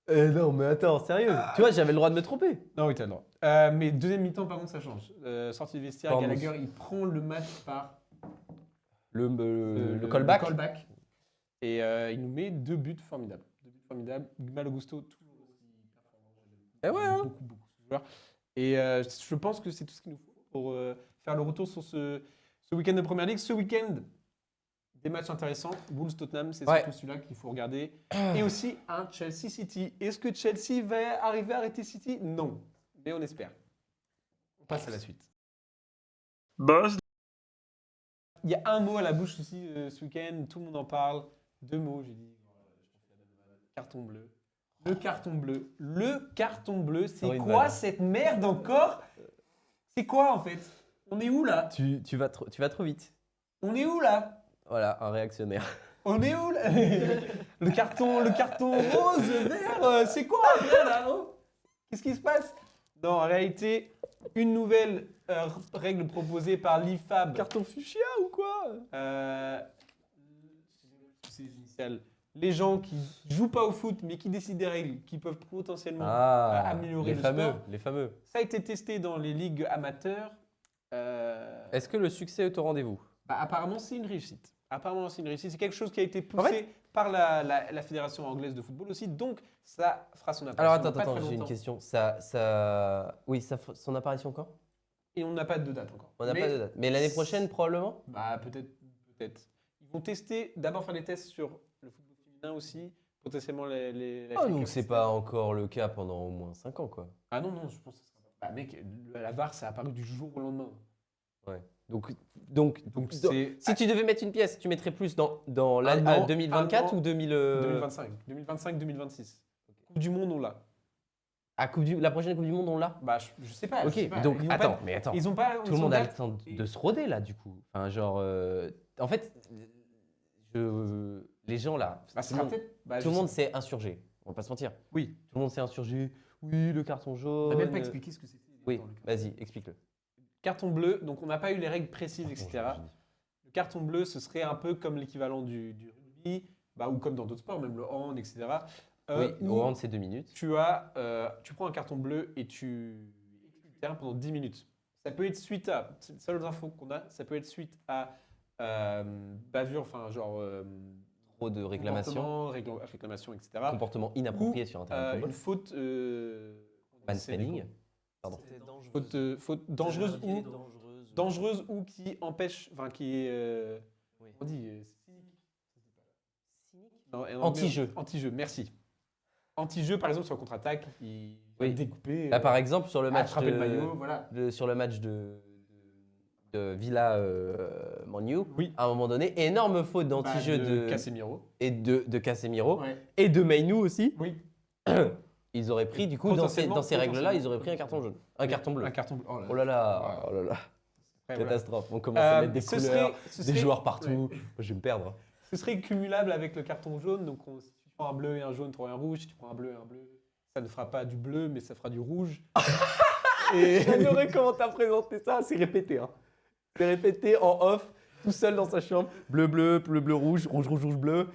Non, mais attends, sérieux. Tu vois, j'avais le droit de me tromper. Non, oui, t'as le droit. Mais deuxième mi-temps, par contre, ça change. Sortie de vestiaire, Pardon. Gallagher, il prend le match par Le callback. Et il nous met 2 buts formidables. 2 buts formidables. Malo Gusto, toujours aussi performant. Eh ouais, hein. Beaucoup ce joueur. Et je pense que c'est tout ce qu'il nous faut pour faire le retour sur ce week-end de Première Ligue. Ce week-end, des matchs intéressants. Wolves-Tottenham, c'est Ouais. surtout celui-là qu'il faut regarder. Et aussi un Chelsea-City. Est-ce que Chelsea va arriver à arrêter City? Non. Mais on espère. On passe à la suite. Il y a un mot à la bouche aussi ce week-end. Tout le monde en parle. 2 mots, j'ai dit. Carton bleu. Le carton bleu. Le carton bleu, c'est Sur une quoi balle. cette merde encore? C'est quoi en fait? On est où là? Tu vas trop vite. On est où là? Voilà, un réactionnaire. On est où là? Le carton rose, vert, c'est quoi après, là oh qu'est-ce qui se passe? Non, en réalité, une nouvelle règle proposée par l'IFAB. Carton fuchsia ou quoi? C'est les initiales. Les gens qui jouent pas au foot mais qui décident des règles qui peuvent potentiellement améliorer le sport. Les fameux. Ça a été testé dans les ligues amateurs. Est-ce que le succès est au rendez-vous? Apparemment, c'est une réussite. Apparemment, c'est une réussite. C'est quelque chose qui a été poussé En fait- par la Fédération anglaise de football aussi. Donc, ça fera son apparition. Alors dans pas attends, très j'ai une longtemps. question. Oui, son apparition quand? Et on n'a pas de date encore. On n'a pas de date. Mais l'année prochaine, probablement? Bah, peut-être. Ils vont tester, d'abord faire des tests sur le football féminin aussi. Potentiellement la Oh, FA donc Cup, c'est etc. pas encore le cas pendant au moins 5 ans, quoi. Ah non, je pense que ça sera pas. Bah, mec, la VAR, ça a apparu du jour au lendemain. Donc c'est. si tu devais mettre une pièce, tu mettrais plus dans l'année Un an, 2024 un an, ou 2025. 2025-2026. Coupe du Monde, on l'a. La prochaine Coupe du Monde, on l'a? Bah, je sais pas. je Ok, sais pas. donc Ils ont attends, pas- mais attends. Ils ont pas. Tout le monde a le temps de se roder là, du coup. Enfin, genre, en fait, les gens là, Bah, tout le monde, tout le monde s'est insurgé. On va pas se mentir. Oui. Tout le monde s'est insurgé. Oui, le carton jaune. On n'a même pas expliqué ce que c'était. Oui, dans le vas-y, explique-le. carton bleu, donc on n'a pas eu les règles précises, etc. Le carton bleu, ce serait un peu comme l'équivalent du rugby, bah, ou comme dans d'autres sports, même le hand, etc. Oui, où au hand, c'est 2 minutes. tu prends un carton bleu et tu exclus le terrain pendant 10 minutes. Ça peut être suite à, c'est les seules infos qu'on a, ça peut être suite à bavure, enfin genre Trop de réclamations. réclamation, etc. Comportement inapproprié sur un terrain de Une football. faute Mansplaining. Pardon. C'était dangereux. faute dangereuse ou Dangereuse. dangereuse ou qui empêche, enfin qui est, Oui. on dit, non, en Anti-jeu. anglais, Anti-jeu, merci. Anti-jeu, par exemple, sur un contre-attaque, il va Oui. découper, Là, par exemple, sur le match attraper le maillot, voilà. sur le match de Villa Man U, Oui. à un moment donné, énorme faute d'anti-jeu de Casemiro. de Casemiro Ouais. et de Mainou aussi. Oui. Ils auraient pris, du coup, dans ces règles-là, ils auraient pris un carton jaune. Un carton bleu. Un carton bleu. Oh là là, oh là là. Ouais, voilà. Catastrophe. On commence à mettre des ce couleurs, ce des serait- joueurs partout. ouais. Moi, je vais me perdre. Ce serait cumulable avec le carton jaune. Donc, si tu prends un bleu et un jaune, tu auras un rouge. Si tu prends un bleu et un bleu, ça ne fera pas du bleu, mais ça fera du rouge. Et J'adorais comment t'as présenté ça. C'est répété. Hein. C'est répété en off, tout seul dans sa chambre. Bleu, bleu, bleu, bleu, rouge, rouge, rouge, rouge, bleu.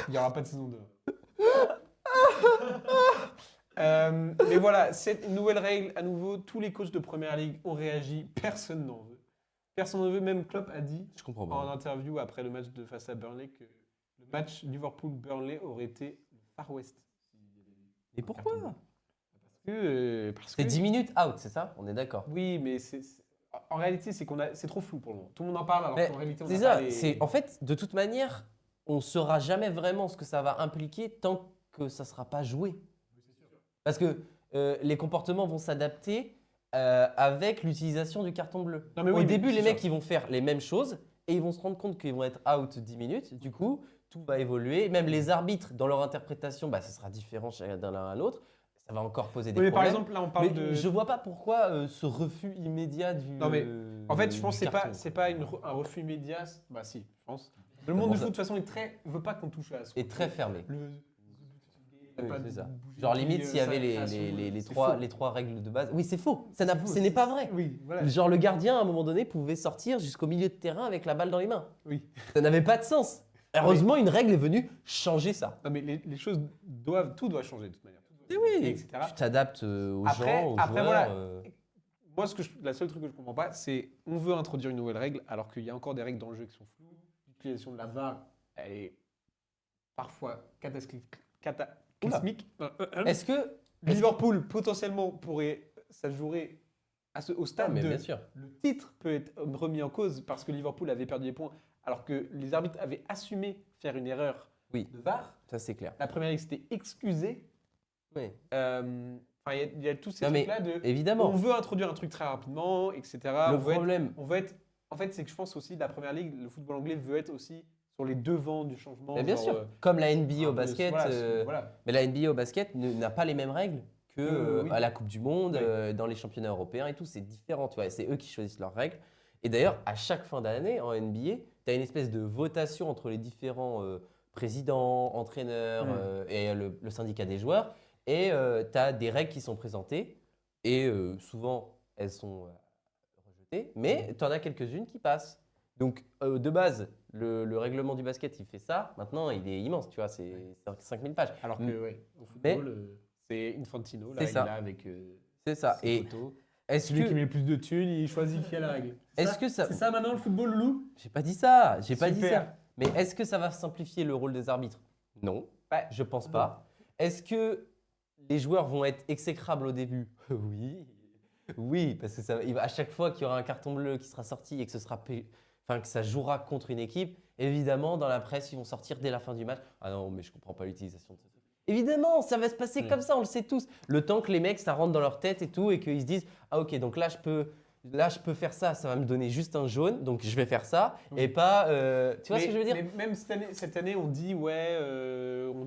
il n'y aura pas de saison 2. Mais voilà, cette nouvelle règle, à nouveau, tous les coachs de Première Ligue ont réagi. Personne n'en veut. Personne n'en veut. Même Klopp a dit Je comprends en interview après le match de face à Burnley que le match Liverpool-Burnley aurait été le Far West. Et pourquoi? Parce que C'est 10 minutes out, c'est ça? On est d'accord. oui, mais en réalité, c'est trop flou pour le moment. Tout le monde en parle alors Mais qu'en réalité, on C'est n'a pas ça. les- En fait, de toute manière, on ne saura jamais vraiment ce que ça va impliquer tant que ça ne sera pas joué. Parce que les comportements vont s'adapter avec l'utilisation du carton bleu. Non, mais oui, Au mais début, c'est les sûr. mecs, ils vont faire les mêmes choses et ils vont se rendre compte qu'ils vont être out 10 minutes. Du coup, tout va évoluer. Même les arbitres, dans leur interprétation, bah, ça sera différent d'un l'un à l'autre. Ça va encore poser des Oui, mais par problèmes. exemple, là, on parle Mais de. je vois pas pourquoi ce refus immédiat du. Non, mais En fait, je pense que du carton. c'est pas un refus immédiat. Bah, si, je pense. Le monde Bon, du ça- foot, de toute façon, veut pas qu'on touche à ce est très fermé. Le... Oui, pas c'est de ça. bougie Genre qui, limite s'il y sa avait création, les c'est trois, faux. les trois règles de base. Oui, c'est faux. Ce faux, n'est pas vrai. Oui, voilà. Genre le gardien à un moment donné pouvait sortir jusqu'au milieu de terrain avec la balle dans les mains. Oui. Ça n'avait pas de sens. Heureusement, une règle est venue changer ça. Non, mais les choses tout doit changer de toute manière. Tout doit Et s'adapter, oui, etc. tu t'adaptes aux Après- gens, aux après, joueurs. voilà. Moi, la seule truc que je comprends pas, c'est on veut introduire une nouvelle règle alors qu'il y a encore des règles dans le jeu qui sont floues. L'utilisation de la VAR, elle est parfois cataclysmique. Est-ce que Liverpool, potentiellement, ça jouerait au stade mais de bien sûr. le titre peut être remis en cause parce que Liverpool avait perdu des points alors que les arbitres avaient assumé faire une erreur Oui. de VAR. Ça c'est clair. La première ligue s'était excusée. Oui. Enfin, il y a tous ces Non, mais trucs-là de évidemment. on veut introduire un truc très rapidement, etc. Le On veut être- problème, en fait, c'est que je pense aussi la première ligue, le football anglais veut être aussi sur les devants du changement. Mais bien genre, sûr, comme la NBA un au peu, basket. voilà. Mais la NBA au basket n'a pas les mêmes règles que Oui. à la Coupe du Monde, Oui. dans les championnats européens et tout. C'est différent, tu vois. C'est eux qui choisissent leurs règles. Et d'ailleurs, à chaque fin d'année en NBA, tu as une espèce de votation entre les différents présidents, entraîneurs et le syndicat des joueurs. Et tu as des règles qui sont présentées. Et souvent, elles sont rejetées. Mais tu en as quelques-unes qui passent. Donc, de base, le règlement du basket, il fait ça. Maintenant, il est immense, tu vois. C'est 5000 pages. Alors que, au Mais- football, c'est Infantino, là, C'est il est ça. là avec C'est ça. ses Et potos. est-ce Celui qui que, met le plus de thunes, il choisit qui a la règle. est-ce que ça. C'est ça maintenant le football, Loulou? J'ai pas dit ça. J'ai pas dit Super. ça. Mais est-ce que ça va simplifier le rôle des arbitres? Non. Ouais. Je pense pas. Est-ce que les joueurs vont être exécrables au début? Oui. Oui, parce que à chaque fois qu'il y aura un carton bleu qui sera sorti et que que ça jouera contre une équipe, évidemment, dans la presse, ils vont sortir dès la fin du match. Ah non, mais je comprends pas l'utilisation de ce truc. Évidemment, ça va se passer comme ça, on le sait tous. Le temps que les mecs, ça rentre dans leur tête et tout, et qu'ils se disent, ah ok, donc là, je peux faire ça, ça va me donner juste un jaune, donc je vais faire ça, et pas. Tu vois ce que je veux dire? Mais même cette année, on dit, on a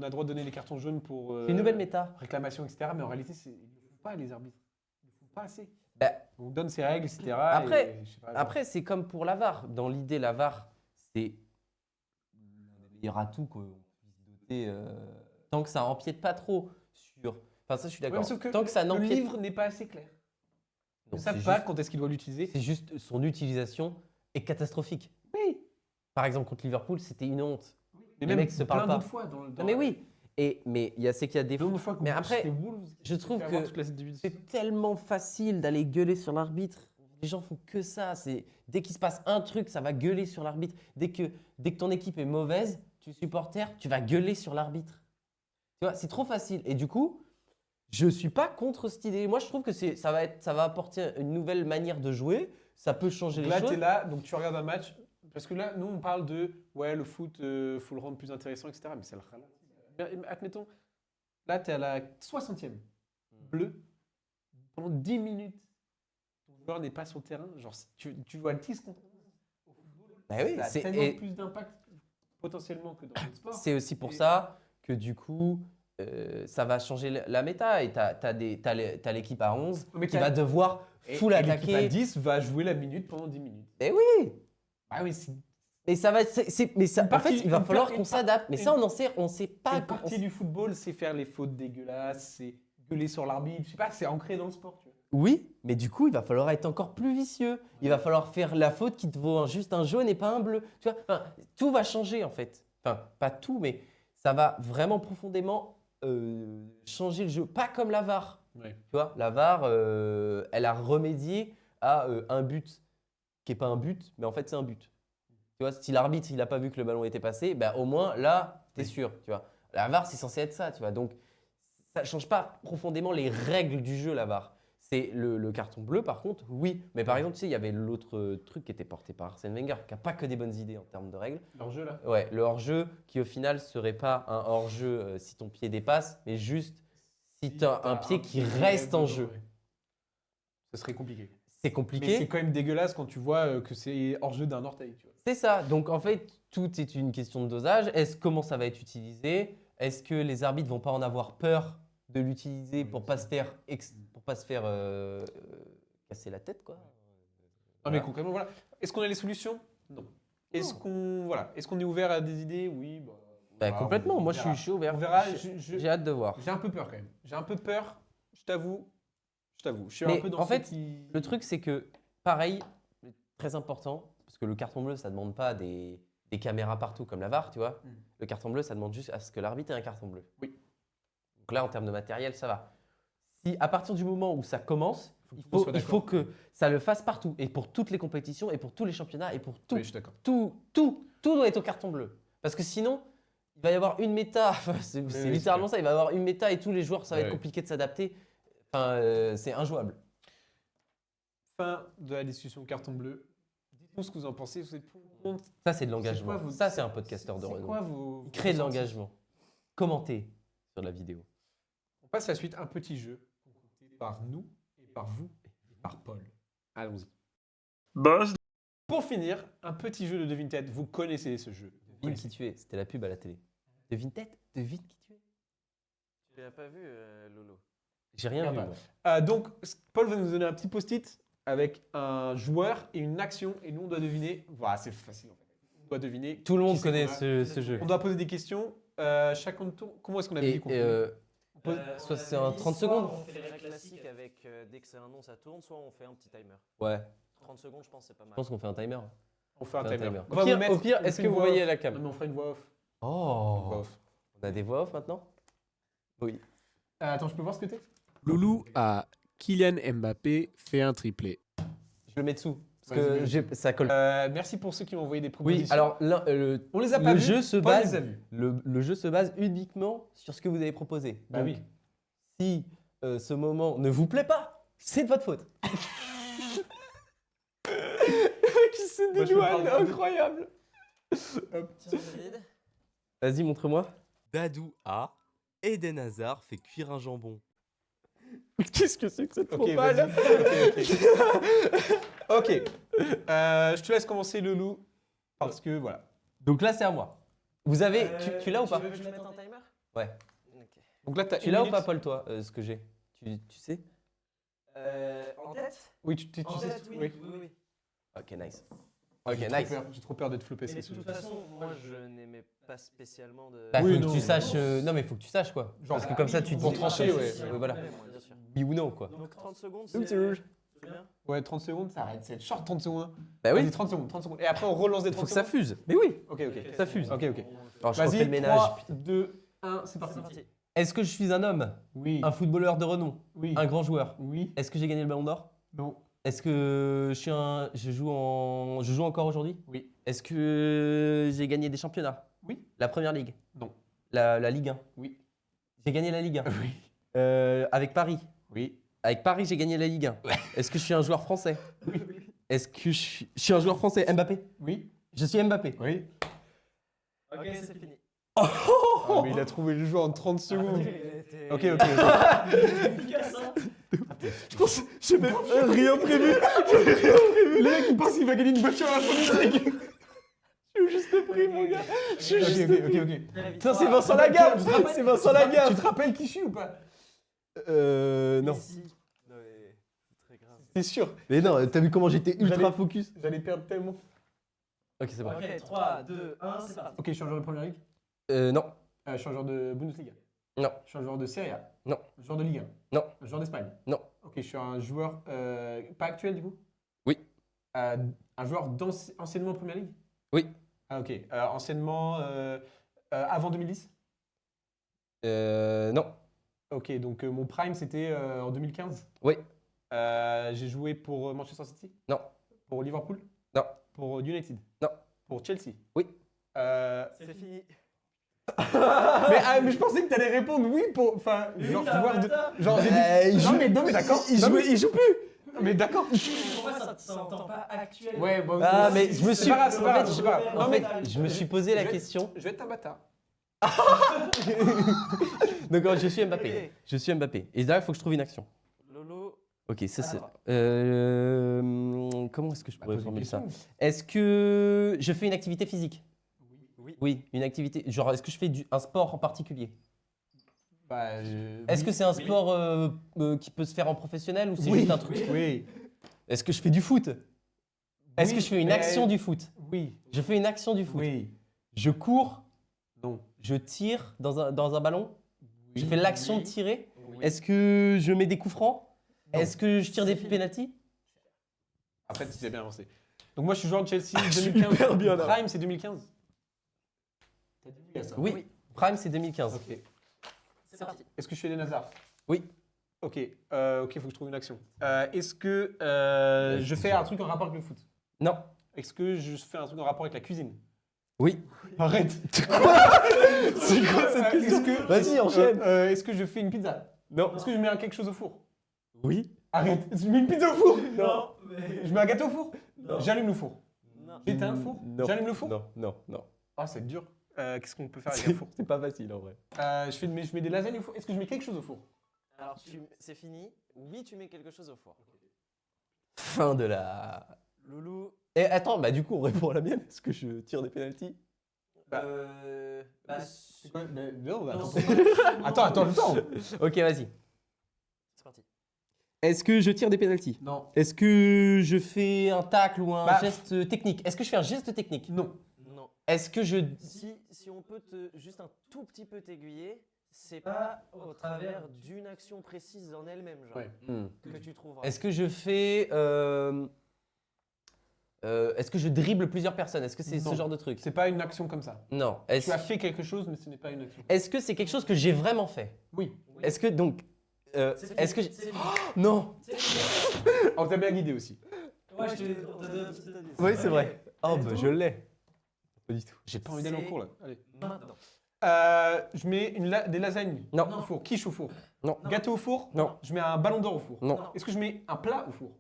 le droit de donner les cartons jaunes pour C'est une nouvelle méta. réclamation, etc. Mais en réalité, ils ne le font pas, les arbitres. Ils ne le font pas assez. Bah, On donne ses règles, etc. Après- et je sais pas, Après, c'est comme pour la VAR. Dans l'idée, la VAR, c'est l'un des meilleurs atouts qu'on puisse doter, tant que ça empiète pas trop sur. Enfin, ça, je suis Ouais, d'accord. mais sauf que Tant que ça le n'empiète livre n'est pas assez clair. Ils Non, ne savent c'est pas juste- quand est-ce qu'il doit l'utiliser. C'est juste son utilisation est catastrophique. Oui. Par exemple, contre Liverpool, c'était une honte. Mais Les même mecs se parlent plein pas. d'autres fois. Non, mais oui. Mais c'est qu'il y a des Le nombre de fois que Mais vous après, citez Wolves, je trouve fait avoir que toute la division. c'est tellement facile d'aller gueuler sur l'arbitre. Les gens font que ça. Dès qu'il se passe un truc, ça va gueuler sur l'arbitre. Dès que ton équipe est mauvaise, tu es supporter, tu vas gueuler sur l'arbitre. Tu vois, c'est trop facile. Et du coup, je suis pas contre cette idée. Moi, je trouve que ça va apporter une nouvelle manière de jouer. Ça peut changer les Là, choses. tu es là, donc tu regardes un match. Parce que là, nous, on parle de le foot, faut le rendre plus intéressant, etc. Mais c'est le ralenti. Admettons, là, tu es à la 60e. Bleu. Pendant 10 minutes, ton joueur n'est pas sur le terrain. Genre, tu vois 10 contre 11. Bah oui, Ça a c'est- tellement et- plus d'impact potentiellement que dans le sport. C'est aussi pour Et- ça que du coup, ça va changer la méta. Et t'as l'équipe à 11 Mais qui t'as- va devoir full et l'équipe à attaquer. 10 va jouer la minute pendant 10 minutes. Eh oui. Ah oui, c'est Mais ça va, mais ça, Une en fait, partie- il va une falloir par- qu'on une s'adapte. Mais par- ça, on sait pas. une partie du football, c'est faire les fautes dégueulasses, c'est gueuler sur l'arbitre. Je sais pas, c'est ancré dans le sport, tu vois. Oui, mais du coup, il va falloir être encore plus vicieux. Il va falloir faire la faute qui te vaut juste un jaune et pas un bleu. Tu vois, enfin, tout va changer en fait. Enfin, pas tout, mais ça va vraiment profondément changer le jeu. Pas comme la VAR. Ouais. Tu vois, la VAR, elle a remédié à un but qui n'est pas un but, mais en fait, c'est un but. Tu vois, si l'arbitre, il n'a pas vu que le ballon était passé, ben, au moins, là, tu es sûr. Tu vois. La VAR, c'est censé être ça. Tu vois. Donc, ça ne change pas profondément les règles du jeu, la VAR. C'est le carton bleu, par contre, oui. Mais par exemple, tu sais, il y avait l'autre truc qui était porté par Arsène Wenger, qui n'a pas que des bonnes idées en termes de règles. Leur jeu, là. Ouais, le hors-jeu, qui au final serait pas un hors-jeu si ton pied dépasse, mais juste si tu as un pied qui reste en jeu. Ouais. Ce serait compliqué. C'est Mais compliqué. c'est quand même dégueulasse quand tu vois que c'est hors jeu d'un orteil, tu vois. C'est ça. Donc en fait, tout est une question de dosage. Comment ça va être utilisé? Est-ce que les arbitres vont pas en avoir peur de l'utiliser pour pas se faire casser la tête, quoi? Non, mais concrètement, voilà. Est-ce qu'on a les solutions? Non. Est-ce qu'on est ouvert à des idées? Oui. Bah, Bah, voilà, complètement. on Moi, je verra. suis ouvert. On verra. J'ai hâte de voir. J'ai un peu peur quand même. J'ai un peu peur. Je t'avoue. Je suis un Mais peu dans en ceux fait, qui... Le truc, c'est que, pareil, très important, parce que le carton bleu, ça ne demande pas des caméras partout comme la VAR, tu vois. Le carton bleu, ça demande juste à ce que l'arbitre ait un carton bleu. Oui. Donc là, en termes de matériel, ça va. Si à partir du moment où ça commence, Faut que tout le monde soit il faut d'accord. que ça le fasse partout, et pour toutes les compétitions, et pour tous les championnats, et pour tout. Oui, je suis d'accord. Tout doit être au carton bleu. Parce que sinon, il va y avoir une méta, enfin, c'est oui, littéralement ça, il va y avoir une méta et tous les joueurs, ça va Ouais. être compliqué de s'adapter. Enfin, c'est injouable. Fin de la discussion carton bleu. Dites-nous ce que vous en pensez. Vous êtes pour ou contre? Ça, c'est de C'est l'engagement. quoi vos- Ça, c'est un podcasteur de C'est renom. quoi vos Créer de ressentis? l'engagement. Commentez sur la vidéo. On passe à la suite, un petit jeu concocté par nous et par vous et par Paul. Allons-y. Pour finir, un petit jeu de devine-tête. Vous connaissez ce jeu. Devine qui tu es. C'était la pub à la télé. Devine tête. Devine qui tu es. Tu l'as pas vu, Lolo? J'ai rien vu. Regarde moi. Donc, Paul va nous donner un petit post-it avec un joueur et une action. Et nous, on doit deviner. Voilà, c'est facile en fait. On doit deviner. Tout le monde qui c'est connaît qu'on a. ce jeu. On doit poser des questions. Chacun tour. Comment est-ce qu'on a Et, dit qu'on et, faisait soit c'est en 30 secondes. On fait la classique avec dès que c'est un nom, ça tourne, soit on fait un petit timer. Ouais. 30 secondes, je pense, c'est pas Je mal. pense qu'on fait un timer. On fait un On fait un timer. timer. On va Au pire, vous mettre- au pire, on est-ce fait que une vous voix voyez off. la cam? Non, mais on fera une voix off. Une voix Oh. off. On a des voix off maintenant? Oui. Attends, je peux voir ce que t'es? Loulou a Kylian Mbappé fait un triplé. Je le mets dessous. Parce Vas-y, que vas-y. ça colle. Merci pour ceux qui ont envoyé des propositions. Oui, alors on les a pas le vus. jeu se Paul base, les a vus. le jeu se base uniquement sur ce que vous avez proposé. Bah Donc, oui. si ce moment ne vous plaît pas, c'est de votre faute. Qui se Moi, je peux pas regarder. incroyable. Tiens, David. Vas-y, montre-moi. Dadou A. Eden Hazard fait cuire un jambon. Qu'est-ce que c'est que cette Ok, propale? vas-y. Ok. Je te laisse commencer, le loup. Parce que voilà. Donc là, c'est à moi. Vous avez, tu l'as ou pas? Tu veux que je mette un timer? Ouais. Ok. Donc là, t'as Tu une l'as ou minute. pas, Paul, toi, ce que j'ai? Tu sais? En tête? Oui, tu En sais. tête, oui. Oui. Oui, oui. Ok, nice. J'ai Ok, trop nice. peur- J'ai trop peur d'être flopé. Mais c'est de toute sûr. façon, moi, je n'aimais pas spécialement de. Bah, Oui, faut non, que tu mais- saches. Non, mais faut que tu saches quoi. Genre, Parce que comme ça, tu pour dis. trancher, ouais. Voilà. Bien sûr. Oui ou non, quoi. Donc 30 secondes, C'est c'est rouge. c'est bien. Ouais, 30 secondes, ça arrête. C'est short 30 secondes. Bah Vas-y, oui, 30 secondes, 30 secondes. Et après, on relance des il faut 30 que ça secondes. fuse. Mais oui, Ok, ok. ça fuse. Ok, ok. Alors, je refais Vas-y, le ménage. 3, 2, 1, c'est C'est parti. parti. Est-ce que je suis un homme? Oui. Un footballeur de renom? Oui. Un grand joueur? Oui. Est-ce que j'ai gagné le ballon d'or? Non. Est-ce que je joue encore aujourd'hui? Oui. Est-ce que j'ai gagné des championnats? Oui. La première ligue? Non. La Ligue 1? Oui. J'ai gagné la Ligue 1. Oui. Avec Paris? Oui. Avec Paris, j'ai gagné la Ligue 1. Est-ce que je suis un joueur français? Est-ce que je suis un joueur français? Mbappé? Oui. Je suis Mbappé. Oui. Ok, c'est fini. Ah, mais il a trouvé le jeu en 30 secondes. Était- Ok, ok. Je pense, j'ai même rien prévu. Le mec, il pense qu'il va gagner une voiture à la fin du truc. Je suis juste pris, mon gars. Je suis juste pris. Ok. Putain, c'est Vincent Lagaffe. C'est Vincent Tu Lagaffe. te rappelles qui je suis ou pas? Non. Si. Non, mais c'est très grave. T'es sûr? Mais non, t'as vu comment j'étais ultra J'allais- focus? J'allais perdre tellement. Ok, c'est bon. Ok, 3, 2, 1, c'est parti. Ok, je suis un joueur de première ligue. Non. Je suis un joueur de Bundesliga. Non. Je suis un joueur de Serie A. Non. Un joueur de Ligue 1. Non. Un joueur d'Espagne. Non. Ok, je suis un joueur pas actuel du coup. Oui. Un joueur anciennement en première ligue. Oui. Ah ok. Anciennement avant 2010. Non. Ok, donc mon prime c'était en 2015. Oui. J'ai joué pour Manchester City. Non. Pour Liverpool. Non. Pour United. Non. Pour Chelsea. Oui. C'est fini. mais je pensais que t'allais répondre oui pour. Enfin, genre joueur de. Genre j'ai dit. Non mais d'accord. Il joue plus. Mais d'accord. Pourquoi ça s'entend pas actuel? Ouais, bon. Ah, mais je me suis. C'est pas grave, c'est pas grave, en c'est pas grave. fait, Non, en mais fait, je me suis posé la je vais- question. Je vais être un bâtard. Donc, je suis Mbappé. Ok. Je suis Mbappé. Et là, il faut que je trouve une action. Lolo. Ok, ça c'est. Alors. Comment est-ce que je pourrais Pose une formuler ça? question. Est-ce que je fais une activité physique? Oui. Oui, une activité. Genre, est-ce que je fais un sport en particulier? Bah, Est-ce que c'est un sport qui peut se faire en professionnel ou c'est Oui. juste un truc? Oui. Est-ce que je fais du foot? Est-ce Oui, que je fais une mais- action du foot? Oui. Je fais une action du foot. Oui. Je cours, Non. je tire dans un ballon. Je Oui. fais l'action de tirer. Oui. Est-ce que je mets des coups francs? Non. Est-ce que je tire des pénaltys? Après, tu t'es bien avancé. Donc moi, je suis joueur de Chelsea 2015. Super bien, là. Prime, c'est 2015. T'as dit oui à ça. Oui. Prime, c'est 2015. Ok. C'est parti. Est-ce que je fais Eden Hazard? Oui. Ok. Ok, faut que je trouve une action. Est-ce que je fais un truc en rapport avec le foot? Non. Est-ce que je fais un truc en rapport avec la cuisine? Oui. Arrête. C'est quoi cette Est-ce que Vas-y, enchaîne. Est-ce que je fais une pizza? Non. Est-ce que je mets quelque chose au four? Oui. Arrête. Je mets une pizza au four? Non, mais. Je mets un gâteau au four? Non. J'allume le four. Non. J'éteins le four? Non. J'allume le four? Non, non, non. Ah, c'est dur. Qu'est-ce qu'on peut faire avec un four? C'est pas facile en vrai. Je mets des lasagnes au four. Est-ce que je mets quelque chose au four? Alors, c'est fini. Oui, tu mets quelque chose au four. Fin de la. Loulou. Et attends, bah du coup, on répond à la mienne. Est-ce que je tire des pénaltys? C'est quoi non, attends, c'est pas- attends le temps. Ok, vas-y. C'est parti. Est-ce que je tire des pénaltys? Non. Est-ce que je fais un tacle ou un Bah. geste technique? Est-ce que je fais un geste technique? Non. Non. Est-ce que je... Si on peut juste un tout petit peu t'aiguiller, c'est pas au travers d'une action précise en elle-même, genre, Ouais. que tu trouveras. Est-ce que je fais... est-ce que je dribble plusieurs personnes? Est-ce que c'est ce Non. genre de truc? C'est pas une action comme ça. Non. Tu as fait quelque chose, mais ce n'est pas une action. Est-ce que c'est quelque chose que j'ai vraiment fait? Oui. Est-ce que donc... est-ce que... Non. On t'a bien guidé aussi. Ouais, je te donne un petit indice. Oui, c'est vrai. Oh, bah je l'ai. Pas du tout. J'ai pas envie d'aller en cours là. Allez. Maintenant. Je mets des lasagnes Non. au four. Quiche au four. Non. Gâteau au four. Non. Je mets un ballon d'or au four. Non. Est-ce que je mets un plat au four?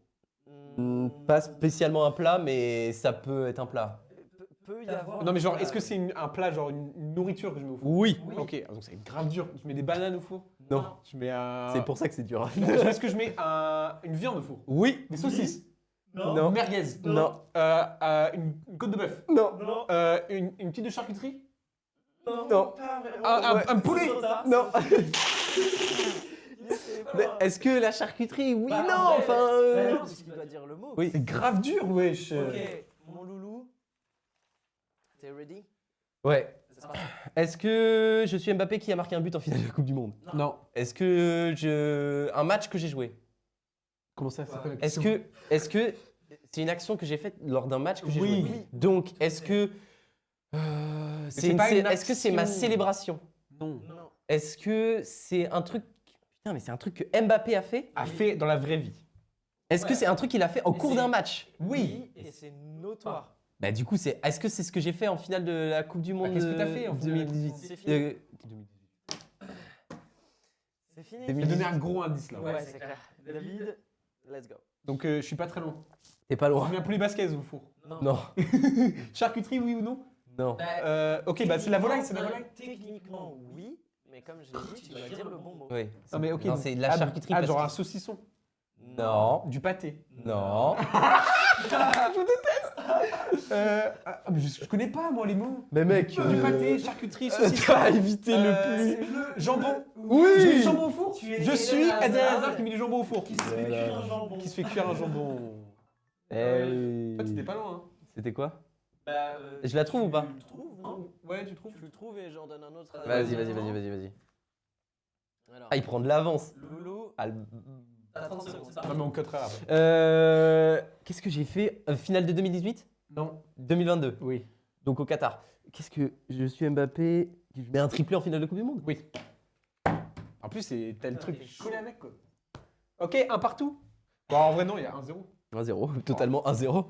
Pas spécialement un plat, mais ça peut être un plat. Peut y avoir. Non mais genre, est-ce que c'est un plat, genre une nourriture que je mets au four? Oui. Ok, donc c'est grave dur. Je mets des bananes au four. Non. Je mets un... C'est pour ça que c'est dur. Est-ce que je mets une viande au four? Oui. Des saucisses? Non. Une merguez? Non. Une côte de bœuf? Non. Une petite de charcuterie? Non. Un poulet? Non. Mais est-ce que la charcuterie? Oui, Bah, non. ouais, Enfin. non, parce qu'il doit dire le mot. Oui. C'est grave dur, wesh. Ok, mon loulou. T'es ready? Ouais. C'est parti. Est-ce que je suis Mbappé qui a marqué un but en finale de la Coupe du Monde? Non. Est-ce que un match que j'ai joué? Comment ça, c'est quoi la Est-ce question? que c'est une action que j'ai faite lors d'un match que j'ai Oui. joué? Donc, est-ce que c'est pas une est-ce que c'est ma action. célébration? Non. Non. Est-ce que c'est un truc... Putain, mais c'est un truc que Mbappé a fait? A fait dans la vraie vie. Est-ce que c'est un truc qu'il a fait au cours d'un match? Oui. Et c'est notoire. Bah du coup, est-ce que c'est ce que j'ai fait en finale de la Coupe du Monde qu'est-ce que t'as fait en finale de la Coupe du 2018? Monde? C'est fini. 2018. C'est fini. Je vais donner un gros indice là. Ouais, c'est clair. David, let's go. Donc je suis pas très loin. T'es pas Je loin. mets un poulet basquez au four. Non. Charcuterie, oui ou non? Non. Ok, bah c'est la volaille, c'est la volaille. Techniquement, oui. Mais comme je l'ai dit, tu dois dire le bon mot. Oui. Non mais ok. Non, c'est de la charcuterie. Ah, parce genre que- un saucisson. Non. Du pâté. Non. Mais je connais pas moi les mots. Mais mec. Du pâté, charcuterie, Tu saucisson. as évité le C'est plus. le jambon. Oui. Je mets du jambon au four. Tu es Je suis Eden Eden Hazard Hazard qui met du jambon au four. Qui se fait cuire un jambon. Qui se fait cuire un jambon. Eh Toi, t'étais oui. pas loin. Hein. C'était quoi? Bah, Je la trouve ou pas? Tu le trouves, non? Ouais, tu trouves? Tu le trouves et j'en donne un autre. Vas-y. Alors, Ah, il prend de l'avance. Loulou, Ah, le- t'as 30 secondes. Non mais on cuttera après. Qu'est-ce que j'ai fait? Finale de 2018? Non. 2022. Oui. Donc au Qatar. Qu'est-ce que je suis Mbappé? Je mets un triplé en finale de Coupe du Monde? Oui. En plus, t'as le truc collé avec quoi. Ok, un partout. Bon, en vrai, non, il y a 1-0. 1-0, totalement 1-0.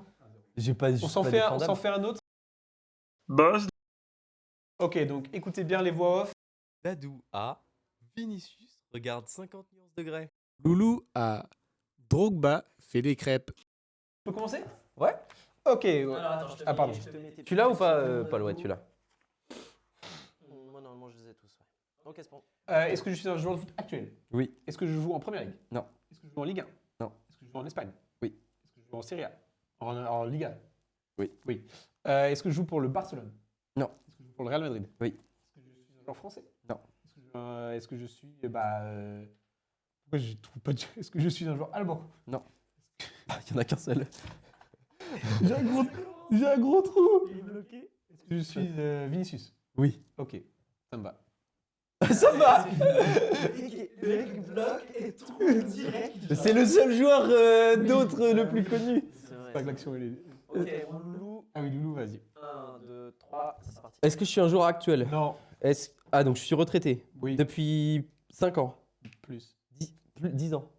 J'ai pas. On s'en fait un autre. Ok, donc écoutez bien les voix off. Dadou A. Vinicius regarde 50 nuances degrés. Loulou a Drogba fait des crêpes. On peut commencer? Ouais. Ok. ouais. Alors, attends, je te Ah, pardon. je te mets tes Tu l'as ou petits pas, secondes. Paul? Ouais, tu l'as. Moi, normalement, je les ai tous. Ouais. Ok, c'est bon. Est-ce que je suis un joueur de foot actuel? Oui. Est-ce que je joue en Première Ligue? Non. Est-ce que je joue en Ligue 1? Non. Est-ce que je joue en Espagne? Oui. Est-ce que je joue en Serie A? En Liga? Oui. Oui. Est-ce que je joue pour le Barcelone? Non. Est-ce que je joue pour le Real Madrid? Oui. Est-ce que je suis un joueur français? Non. Est-ce que je suis... Pourquoi je trouve pas de... Est-ce que je suis un joueur allemand? Il y en a qu'un seul. J'ai un gros trou. Il est bloqué. Est-ce que je suis Vinicius? Oui. Ok, ça me va. Ça va. Le mec bloque et trouve direct. C'est le seul joueur d'autre le plus connu. C'est C'est pas vrai. que l'action elle est... Ok, mon loulou. Ah oui, Loulou, vas-y. 1, 2, 3, c'est parti. Est-ce que je suis un joueur actuel? Non. Ah, donc je suis retraité. Oui. Depuis 5 ans. Plus. 10 ans.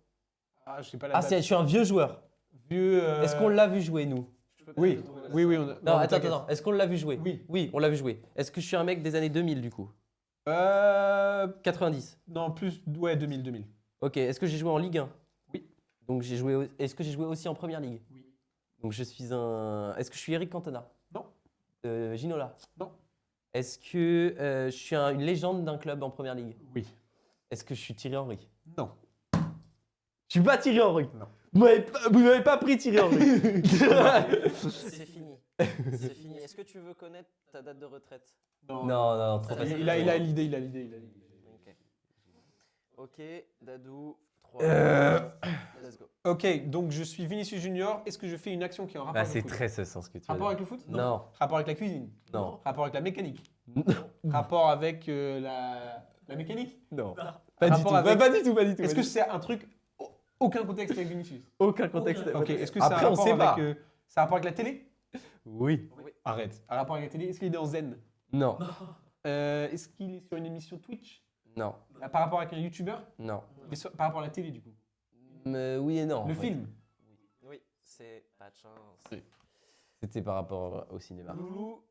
Ah, je sais pas la Ah, date. je suis un vieux joueur. Vieux... Est-ce qu'on l'a vu jouer, nous? Oui, oui, oui. On a... Non, attends. Est-ce qu'on l'a vu jouer? Oui. Oui, on l'a vu jouer. Est-ce que je suis un mec des années 2000, du coup? 90. Non, plus... Ouais, 2000. Ok, est-ce que j'ai joué en Ligue 1? Oui. Donc j'ai joué. Est-ce que j'ai joué aussi en Première Ligue? Oui. Donc je suis un. Est-ce que je suis Eric Cantona? Non. Ginola? Non. Est-ce que je suis une légende d'un club en Première Ligue? Oui. Est-ce que je suis Thierry Henry? Non. Je suis pas Thierry Henry. Non. Vous m'avez pas pris Thierry Henry. C'est fini. C'est fini. Est-ce que tu veux connaître ta date de retraite? Non, trop Ça, facile. Il a l'idée. Ok, Dadou, 3. Let's go. Ok, donc je suis Vinicius Junior. Est-ce que je fais une action qui est en rapport Bah, avec c'est le foot? très ce sens que tu Rapport as. avec le foot? Non. Rapport avec la cuisine? Non. Rapport avec la mécanique? Rapport avec la mécanique? Non. Pas du tout. Pas du tout. Est-ce que c'est un truc aucun contexte avec Vinicius? Aucun contexte. Ok, est-ce que Après, on sait pas. ça a rapport avec la télé? Oui. Arrête. Un rapport avec la télé? Est-ce qu'il est dans Zen? Non. Est-ce qu'il est sur une émission Twitch? Non. Par rapport avec un YouTuber? Non. Par rapport à la télé du coup? Oui et non. Le en fait. film? Oui, c'est pas de chance. C'était par rapport au cinéma. Loulou,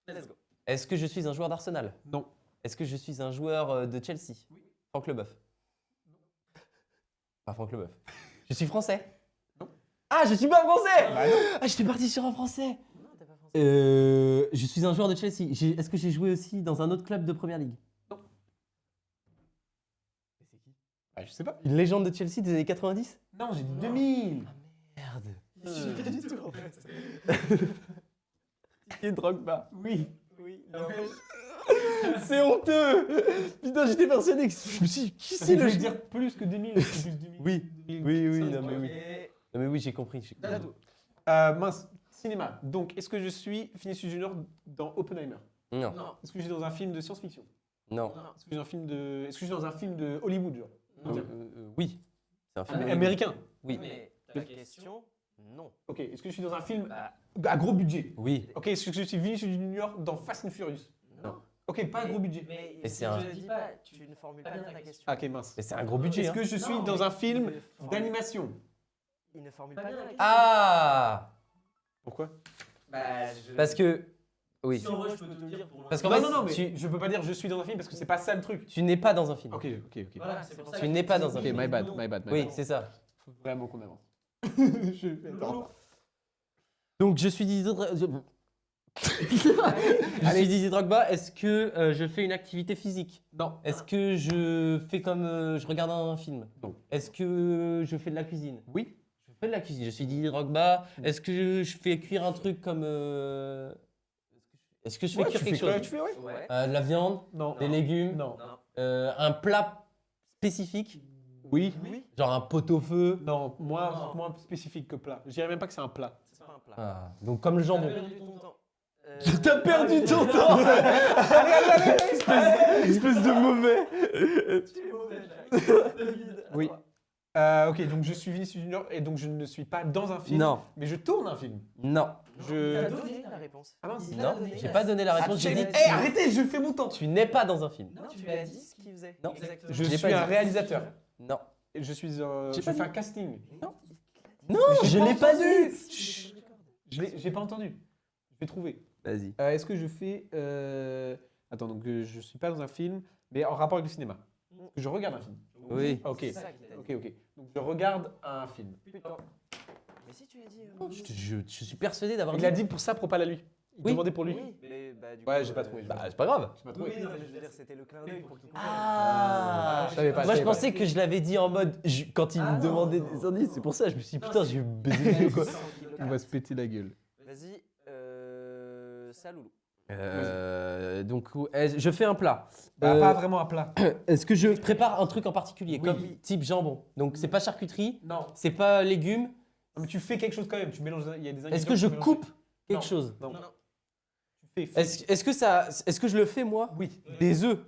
let's go. Est-ce que je suis un joueur d'Arsenal? Non. Est-ce que je suis un joueur de Chelsea? Oui. Franck Leboeuf? Pas Franck Leboeuf. Je suis français? Non. Ah, je suis pas français! Bah non. Ah, j'étais parti sur un français! Non, t'es pas français. Je suis un joueur de Chelsea. Est-ce que j'ai joué aussi dans un autre club de Première Ligue? Bah, je sais pas. Une légende de Chelsea des années 90? Non, j'ai dit 2000. Merde. Je suis pas du tout en fait. Et Drogba. Oui. Oui, C'est honteux! Putain, j'étais persuadé que je me suis dit, qui Je c'est le vais dire plus que 2000. c'est plus 2000. Oui, 2005, non mais oui. Et Non mais oui, j'ai compris. Dadou. Mince, cinéma. Donc, est-ce que je suis Vinicius Junior dans Oppenheimer? Non, Non. Est-ce que je suis dans un film de science-fiction? non. Est-ce que je suis dans un film de... Est-ce que je suis dans un film de Hollywood, genre? Oui. C'est un film Américain? Oui. Mais ta question, non. Ok. Est-ce que je suis dans un film à gros budget? Oui. Ok. Est-ce que je suis Vinicius Junior dans Fast and Furious? Non. Ok, pas à gros budget. Mais Et si c'est je un- te dis pas, tu ne formules pas bien ta question. Ah, ok, mince. Mais c'est un gros budget. Est-ce hein. que je suis Non, dans mais un film il ne formule- d'animation? Il ne formule pas bien la question. Ah! Pourquoi? Parce que. Oui. En vrai, je peux te le dire pour Parce qu'en Non, fait, non, non, mais tu, je peux pas dire je suis dans un film parce que c'est pas ça le truc. tu n'es pas dans un film. Ok, ok, ok. Voilà, c'est pour ça. Tu n'es pas dans un Ok, film. my bad, my bad. Oui, c'est ça. Faut vraiment qu'on avance. Je fais Loulou. Donc je suis Didier Drogba. Je suis Didier Drogba. Est-ce que je fais une activité physique? Non. Est-ce que je fais comme je regarde un film? Non. Est-ce que je fais de la cuisine? Oui. Je fais de la cuisine. Je suis Didier Drogba. Est-ce que je fais cuire un truc comme est-ce que je fais cuire quelque chose? Tu fais, ouais. Ouais. De la viande, Non. des légumes, Non. Non. un plat spécifique, Oui. Oui. genre un pot-au-feu. Non, moins, Non. moins spécifique que plat. Je dirais même pas que c'est un plat. C'est pas un plat. Ah, donc comme le jambon. T'as perdu ton temps. T'as perdu ton temps. Espèce de mauvais. Tu es mauvais, Jacques. David, à Oui. toi. Ok, donc je suis Vinicius Junior et donc je ne suis pas dans un film. Non. Mais je tourne un film. Non. Je. T'as donné la réponse. Ah mince. Il l'a Non, donné. j'ai pas donné la réponse. J'ai dit Eh, arrêtez, je fais mon temps. tu n'es pas dans un film. Non, tu as dit ce qu'il faisait. Non. Exactement. Je l'ai suis pas un dit. réalisateur. Non. Et je suis. J'ai Je pas fais un dit. casting. Non, j'ai je pas l'ai pas entendu. dit. J'ai pas entendu. Je vais trouver. Vas-y. Est-ce que je fais. Attends, donc je suis pas dans un film, mais en rapport avec le cinéma. Est-ce que je regarde un film? Oui. Ok. C'est ça qu'il t'a dit. Ok. Donc je regarde un film. Putain. Mais si tu l'as dit. Je suis persuadé d'avoir Il a dit pour ça, pour pas la lui. Il Oui. demandait pour lui. Oui, mais bah du Ouais, coup, j'ai pas trouvé. Bah, c'est pas grave. J'ai pas trouvé. Oui, non, mais je veux dire, c'était le clin d'œil pour qu'il comprenne. Ah. Je savais pas, Moi, je je savais pensais que je l'avais dit en mode quand il Ah, me non, demandait non, des non. indices. C'est pour ça, je me suis dit putain, j'ai baisé le jeu quoi. On va se péter la gueule. Vas-y, ça Loulou. Donc, je fais un plat. Pas vraiment un plat. Est-ce que je prépare un truc en particulier, Oui. comme type jambon? Donc, c'est pas charcuterie, Non. c'est pas légumes. Mais tu fais quelque chose quand même. Tu mélanges. Il y a des ingrédients. Est-ce que je tu mélanges. coupe quelque Non. chose? Non. Non. Tu fais. Est-ce que je le fais moi? Oui. Des œufs,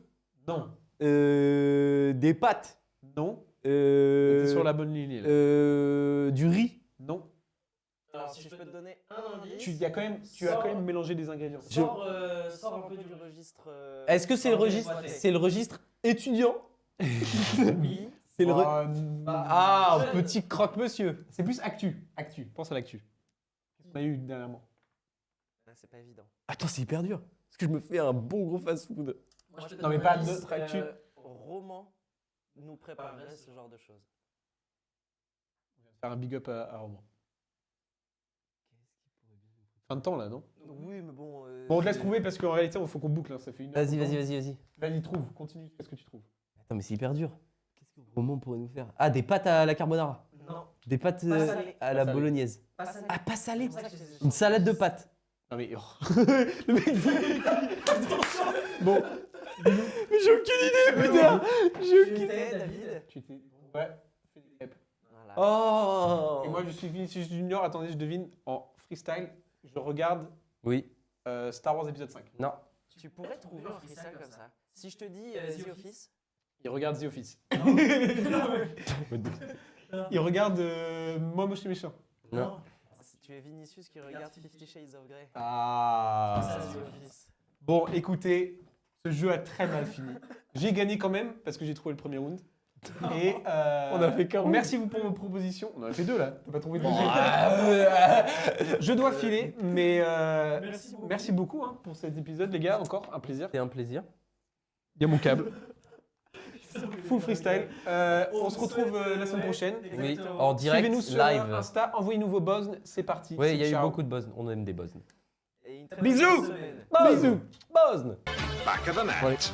Non. des pâtes, Non. T'es sur la bonne ligne. Là. du riz. Non. Alors, si je peux te donner un indice. Tu as quand même mélangé des ingrédients. Sors un peu du registre. Est-ce que c'est le registre, boîté. c'est le registre étudiant? Oui. C'est le Ah, un petit croque-monsieur. c'est plus actu. Actu. Pense à l'actu. Qu'est-ce qu'on a eu dernièrement? Ah, c'est pas évident. Attends, c'est hyper dur. Est-ce que je me fais un bon gros fast-food? Moi, je te Non, donne mais un pas indice, d'autres actu. Roman nous préparerait ce genre de choses. Faire un big up à Roman. Fin de temps là, non? Oui, mais bon. Bon, on te laisse trouver parce qu'en réalité, il faut qu'on boucle. Hein. Ça fait une heure. Vas-y, qu'on vas-y, tourne. vas-y, vas-y. Vas-y, trouve. Continue. Qu'est-ce que tu trouves? Attends, mais c'est hyper dur. Qu'est-ce que Roman pourrait nous faire? Ah, des pâtes à la carbonara. Non. Des pâtes Pas salé. à la salé. bolognaise. Pas salé. Ah, pas salé. C'est pour ça que je t'ai- Une salade de pâtes. Non mais... oh. Le mec dit... Bon. Mais j'ai aucune idée, putain. J'ai aucune idée. David. Tu t'es... Ouais. Fais des crêpes. Voilà. Oh Et moi, je suis Vinicius Junior. Attendez, je devine en freestyle. Je regarde Oui. Star Wars épisode 5. Non. Tu pourrais trouver un freestyle comme ça. Si je te dis The Office, Il regarde The Office. Il regarde Moi, Moche et Méchant. Non. si tu es Vinicius qui regarde 50 Shades of Grey. Ah. Ça, The Office. Bon, écoutez, ce jeu a très mal fini. J'ai gagné quand même parce que j'ai trouvé le premier round. Et on a fait 40. Merci vous pour vos propositions. On en a fait 2 là. T'as pas trouvé de Je dois filer, mais merci beaucoup hein, pour cet épisode, les gars. Encore un plaisir. C'est un plaisir. Il y a mon câble. Full freestyle. On se retrouve la semaine prochaine. Oui, en direct, Suivez-nous sur live. Insta. Envoyez-nous vos buzz. C'est parti. Oui, il y a eu Ciao. beaucoup de buzz. On aime des buzz. Et une très Bisous. bonne semaine. Bisous. Buzz Back of the net.